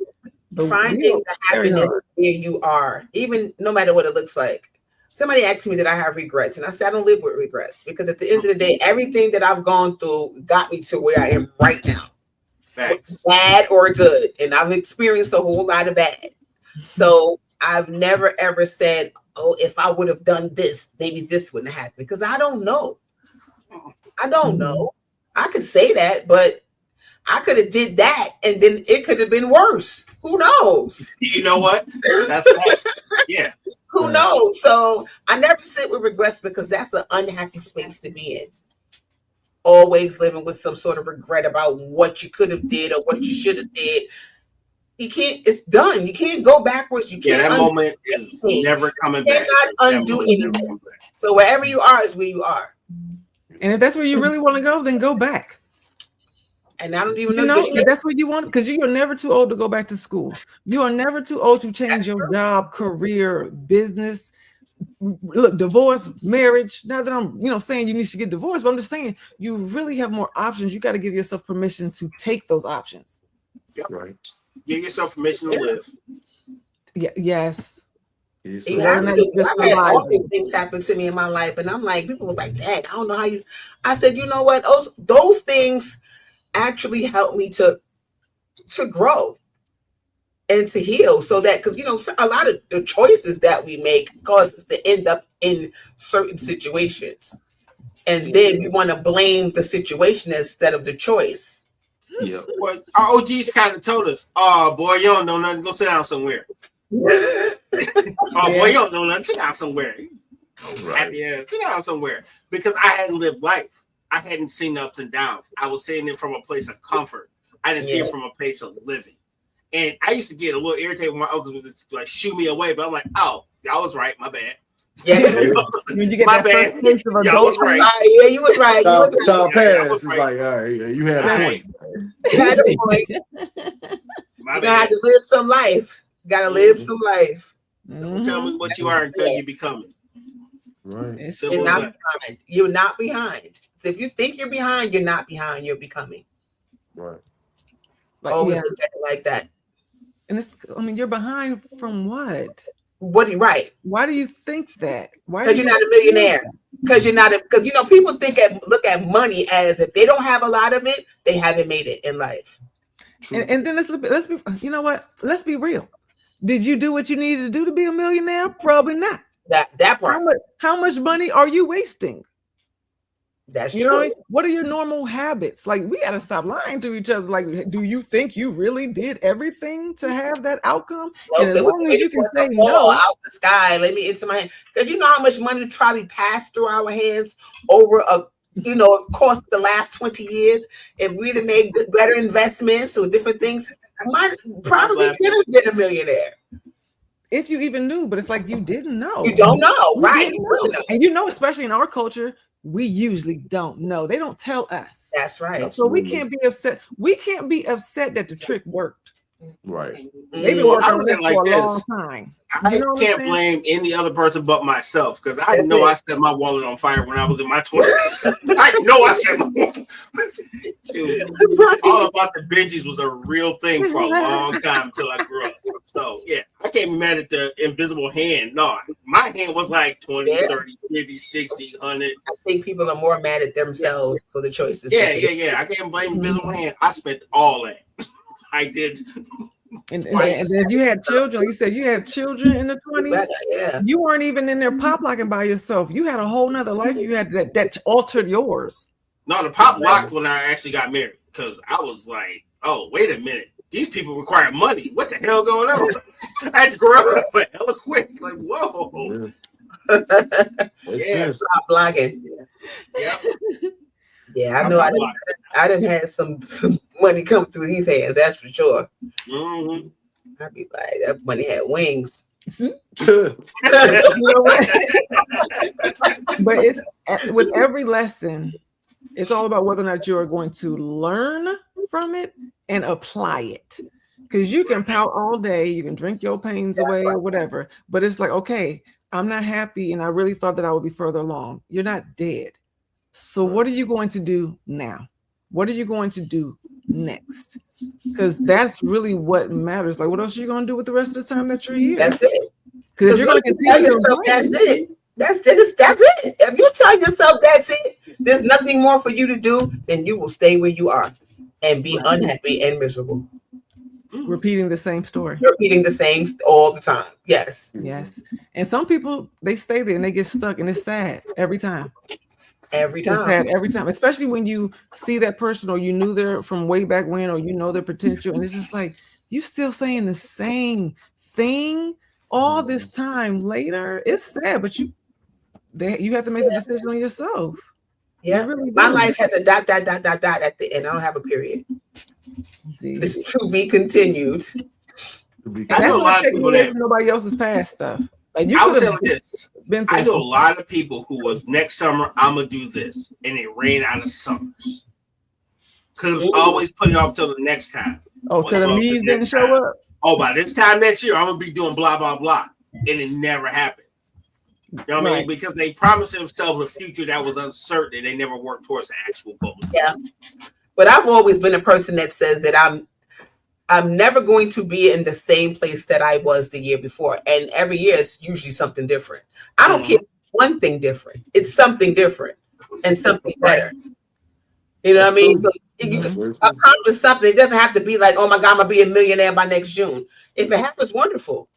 But finding the happiness where you are, even no matter what it looks like. Somebody asked me that I have regrets, and I said I don't live with regrets, because at the end of the day, everything that I've gone through got me to where I am right now. Facts. Bad or good, and I've experienced a whole lot of bad. So I've never ever said, oh, if I would have done this, maybe this wouldn't have happened, because I don't know. I could say that, but I could have did that, and then it could have been worse. Who knows? You know what? That's right. Yeah. Who knows? So I never sit with regrets, because that's an unhappy space to be in. Always living with some sort of regret about what you could have did or what you should have did. You can't. It's done. You can't go backwards. You can't. That moment is never coming back. You cannot undo anything. So wherever you are is where you are. And if that's where you really want to go, then go back. And I don't even know if that's what you want, because you are never too old to go back to school. You are never too old to change your job, career, business. Look, divorce, marriage. Not that I'm, saying you need to get divorced, but I'm just saying you really have more options. You got to give yourself permission to take those options. Yep. Right. Give yourself permission to live. Yeah. Yes. You have to. I've had awful things happen to me in my life, and I'm like, people were like, "Dang, I don't know how you." I said, you know what? Those things actually helped me to grow and to heal, so that, because a lot of the choices that we make cause us to end up in certain situations, and then we want to blame the situation instead of the choice. Yeah. Well, our OGs kind of told us, "Oh boy, you don't know nothing. Go sit down somewhere." Boy, you don't know nothing. Sit down somewhere. Right. Yeah, sit down somewhere, because I hadn't lived life. I hadn't seen the ups and downs. I was seeing it from a place of comfort. I didn't see it from a place of living. And I used to get a little irritated when my uncles would just like shoo me away. But I'm like, oh, y'all was right. My bad. Yeah, when you get my bad. Y'all was right. Yeah, you was right. Child parents is like, all right, you had a point. You had a point. You got to live some life. Gotta live some life. Don't tell me what you are until you become it. Right. You're not behind. You're not behind. So if you think you're behind, you're not behind. You're becoming. Right. Always look at it like that. And you're behind from what? Right. Why do you think that? Because you're not a millionaire. Because you're not because people look at money as if they don't have a lot of it, they haven't made it in life. And then let's be you know what? Let's be real. Did you do what you needed to do to be a millionaire? Probably not. That part. How much money are you wasting? That's true. What are your normal habits? Like, we gotta stop lying to each other. Like, do you think you really did everything to have that outcome? And as long as you can say no, out the sky, let me into my hand. Because you know how much money probably passed through our hands over of course the last 20 years. If we'd have made better investments or different things, I probably could have been a millionaire. If you even knew, but it's like you didn't know. You don't know, right? And especially in our culture, we usually don't know. They don't tell us. That's right. So we can't be upset. We can't be upset that the trick worked. Right. They've been working on this for a long time. I can't blame any other person but myself, because I know I set my wallet on fire when I was in my 20s. I know I set my wallet. Dude, all about the Benjis was a real thing for a long time until I grew up. So, yeah, I can't be mad at the invisible hand. No, my hand was like 20, 30, 50, 60, 100. I think people are more mad at themselves for the choices. Yeah. I can't blame invisible hand. I spent all that. I did. And if you had children, you said you had children in the 20s. Yeah. You weren't even in there pop locking by yourself. You had a whole nother life. You had that altered yours. No, the pop locked when I actually got married because I was like, oh, wait a minute. These people require money. What the hell going on? I had to grow up like hella quick. Like, whoa. Yeah, pop locking. Yeah. Yeah, I know. I didn't have some money come through these hands. That's for sure. Mm-hmm. I'd be like, that money had wings. But it's with every lesson, it's all about whether or not you are going to learn from it and apply it. Because you can pout all day, you can drink your pains away or whatever, but it's like, okay, I'm not happy, and I really thought that I would be further along. You're not dead. So what are you going to do now? What are you going to do next? Because that's really what matters. Like, what else are you going to do with the rest of the time that you're here? That's it. Because you're going to continue yourself, that's it. That's it. If you tell yourself that's it, there's nothing more for you to do, then you will stay where you are and be unhappy and miserable. Repeating the same story. Repeating the same all the time. Yes. Yes. And some people, they stay there and they get stuck, and it's sad every time. It's sad every time, especially when you see that person or you knew them from way back when, or you know their potential, and it's just like you still saying the same thing all this time later. It's sad, but you have to make the decision on yourself. Yeah, really my life has a ... at the end. I don't have a period. It's to be continued. That's not taking away from nobody else's past stuff. Like you could have this. I know a lot of people who was next summer, I'm gonna do this, and it ran out of summers. Could have always put it off till the next time. Oh, till the leaves didn't show up. Oh, by this time next year, I'm gonna be doing blah blah blah, and it never happened. You know what I mean? Because they promised themselves a future that was uncertain, and they never worked towards the actual goals. Yeah, but I've always been a person that says that I'm never going to be in the same place that I was the year before. And every year it's usually something different. I don't care one thing different. It's something different and something better. You know what I mean? So if you can accomplish something, it doesn't have to be like, oh my God, I'm going to be a millionaire by next June. If it happens, wonderful.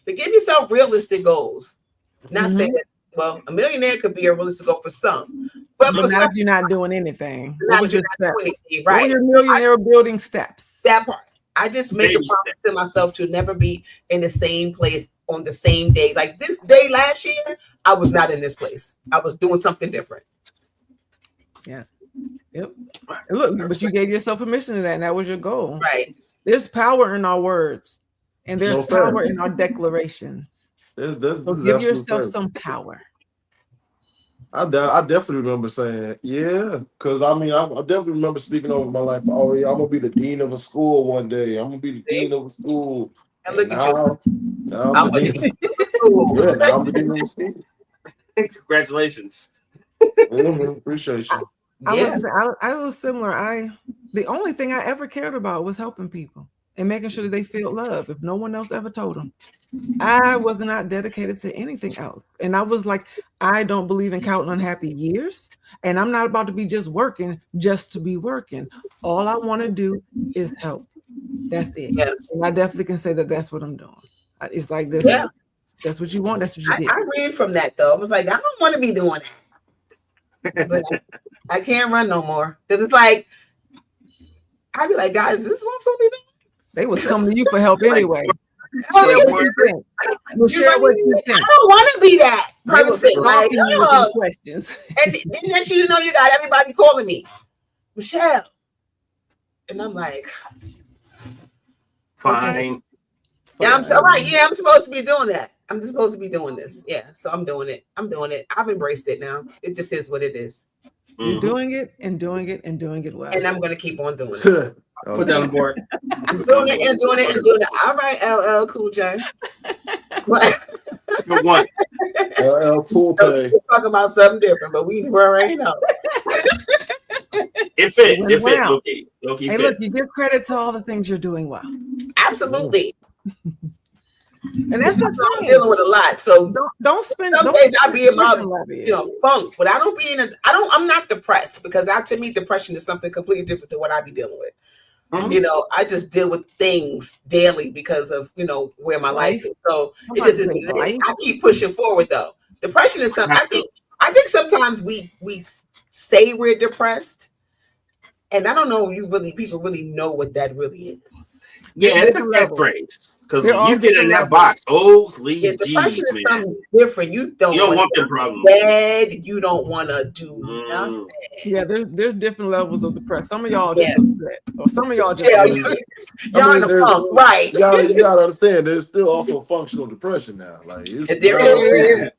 But give yourself realistic goals. Not saying that, well, a millionaire could be a realistic goal for some. But for some, if you're not doing anything. Right. What are your millionaire building steps? That part. I just make a promise to myself to never be in the same place on the same day. Like this day last year, I was not in this place. I was doing something different. Yeah. Yep. And look, but you gave yourself permission to that, and that was your goal. Right. There's power in our words, and there's power in our declarations. So give yourself some power. I definitely remember saying, yeah, because I definitely remember speaking over my life. Oh, yeah, I'm going to be the dean of a school one day. I'm going to be the dean of a school. And look at you. I'm the dean of a school. Congratulations. Appreciate you. I was similar. The only thing I ever cared about was helping people and making sure that they feel love if no one else ever told them. I was not dedicated to anything else. And I was like, I don't believe in counting unhappy years. And I'm not about to be just working just to be working. All I want to do is help. That's it. Yeah. And I definitely can say that that's what I'm doing. It's like this. Yeah. That's what you want. That's what you get. I read from that though. I was like, I don't want to be doing that. But I can't run no more. Because it's like, I'd be like, guys, is this what I'm supposed to be doing? They was coming to you for help anyway. I don't want to be that person. Like, questions. And then next you know, you got everybody calling me, Michelle. And I'm like, fine. Okay. Yeah, I'm supposed to be doing that. I'm just supposed to be doing this. Yeah, so I'm doing it. I've embraced it now. It just is what it is. You're doing it and doing it and doing it well. And I'm going to keep on doing it. Put down the board. I'm doing it and doing it and doing it. All right, LL Cool J. Good one. LL Cool J. Let's talk about something different, but we already know. It fit. It fit. Okay. Hey, look, you give credit to all the things you're doing well. Absolutely. And that's not I'm dealing with a lot. So don't spend. Some days I be in my funk, but I don't be in. I'm not depressed because to me depression is something completely different than what I be dealing with. You know, I just deal with things daily because of, you know, where my life is. So it just is what it is. I keep pushing forward though. Depression is something I think sometimes we say we're depressed, and I don't know if people really know what that really is. Yeah, it's a catchphrase. Because when you get in that box, depression is something different. You don't want them problems. Bad. You don't want to do nothing. Yeah, there's different levels of depression. Some of y'all just upset, or some of y'all just y'all in the funk, right? Y'all, you gotta understand. There's still also functional depression now. Like there is.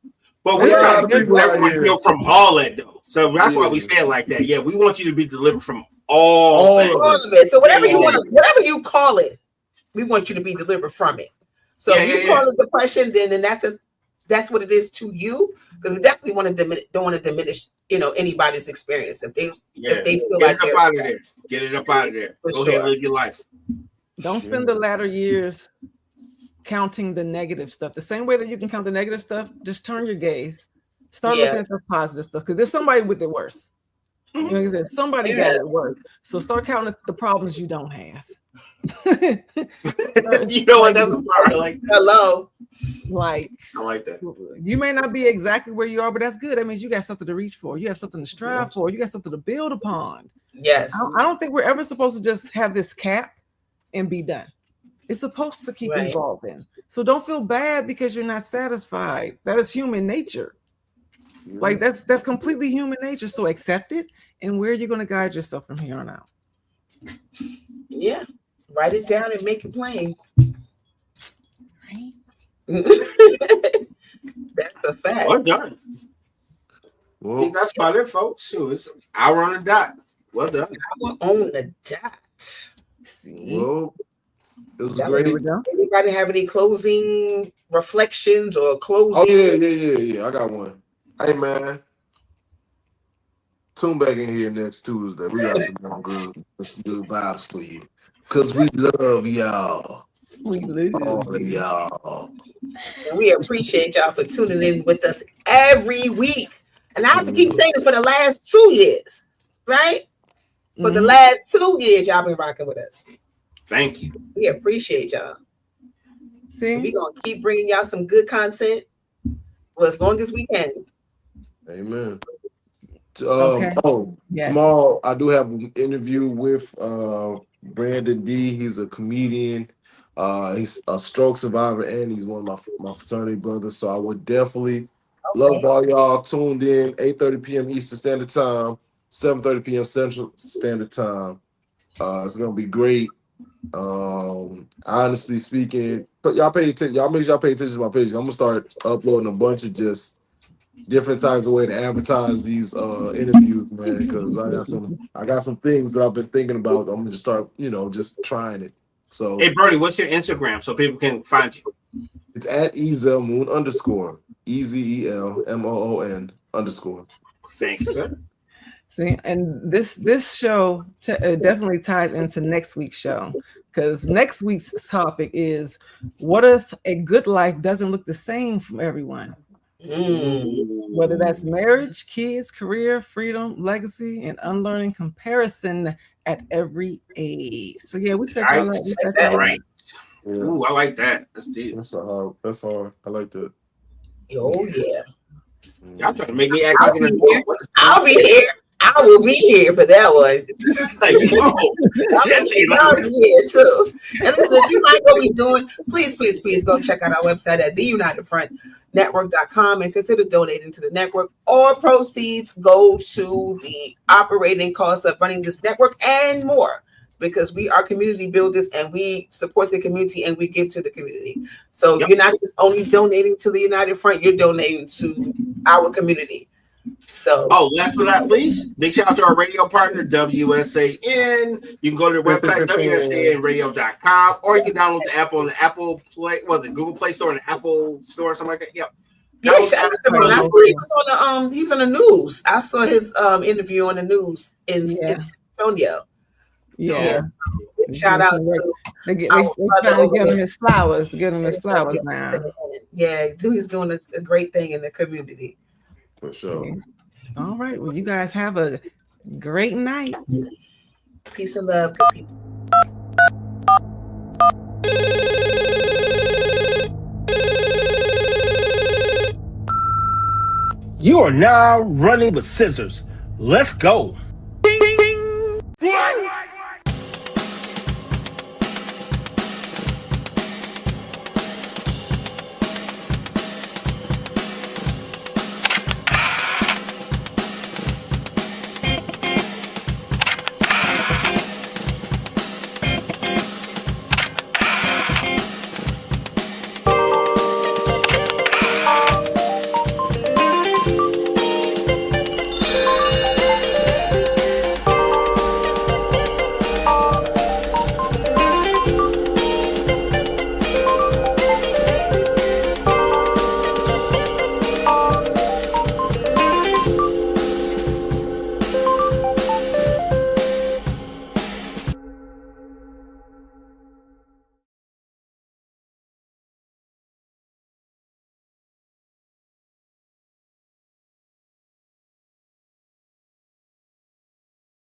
But we're trying to keep everyone from all that though. So that's why we say it like that. Yeah, we want you to be delivered from all of it. So whatever you want, whatever you call it, we want you to be delivered from it. So if you call it depression, then that's what it is to you. Because we definitely don't want to diminish, you know, anybody's experience if they feel like they're out of there. Get it up out of there. Go ahead and live your life. Don't spend the latter years counting the negative stuff. The same way that you can count the negative stuff, just turn your gaze. Start looking at the positive stuff. Because there's somebody with it worse. You know what I'm saying? Somebody got it worse. So start counting the problems you don't have. You know what? That's the part. Like, hello. Like, I like that. You may not be exactly where you are, but that's good. That means you got something to reach for. You have something to strive for. You got something to build upon. Yes. I don't think we're ever supposed to just have this cap and be done. It's supposed to keep evolving. So don't feel bad because you're not satisfied. That is human nature. Like that's completely human nature. So accept it. And where are you going to guide yourself from here on out? Yeah. Write it down and make it plain. Right. That's the fact. Well done. Well, I think that's about it, folks. Sure, it's an hour on the dot. Well done. Hour on the dot. See? Well, it was great. Anybody have any closing reflections or closing? Oh yeah. I got one. Hey man, tune back in here next Tuesday. We got some good vibes for you. Because we love y'all. We love all of y'all. And we appreciate y'all for tuning in with us every week. And I have to keep saying it for the last 2 years, right? For the last 2 years, y'all been rocking with us. Thank you. We appreciate y'all. See? We're going to keep bringing y'all some good content for as long as we can. Amen. Tomorrow I do have an interview with Brandon D. He's a comedian. He's a stroke survivor, and he's one of my fraternity brothers. So I would definitely love all y'all tuned in. 8:30 p.m. Eastern Standard Time, 7:30 p.m. Central Standard Time. It's gonna be great. Honestly speaking, but y'all pay attention. Y'all make sure y'all pay attention to my page. I'm gonna start uploading a bunch of just different types of way to advertise these interviews, man. Because I got some things that I've been thinking about. I'm gonna just start, just trying it. So, hey Brody, what's your Instagram so people can find you? It's at EZELMOON _ EZELMOON _. Thank you, sir. See, and this show definitely ties into next week's show, because next week's topic is, what if a good life doesn't look the same from everyone? Whether that's marriage, kids, career, freedom, legacy, and unlearning comparison at every age. So yeah, we said that right. Yeah. Ooh, I like that. That's deep. That's hard. I like that. Oh yeah. Y'all trying to make me act like I'll be here. I will be here for that one. I'll be here too. And listen, if you like what we're doing, please go check out our website at theunitedfrontnetwork.com and consider donating to the network. All proceeds go to the operating costs of running this network and more, because we are community builders and we support the community and we give to the community. So you're not just only donating to the United Front, you're donating to our community. So, last but not least, big shout out to our radio partner, WSAN. You can go to their website, WSANradio.com, or you can download the app on the Apple Play, Google Play Store and the Apple Store, or something like that. Yep. I saw he was on the news. I saw his interview on the news in Antonio. Yeah. Shout out to they trying to give him his flowers. Now. Yeah, he's doing a great thing in the community. For sure. Okay. All right. Well, you guys have a great night. Peace and love, good people. You are now running with scissors. Let's go.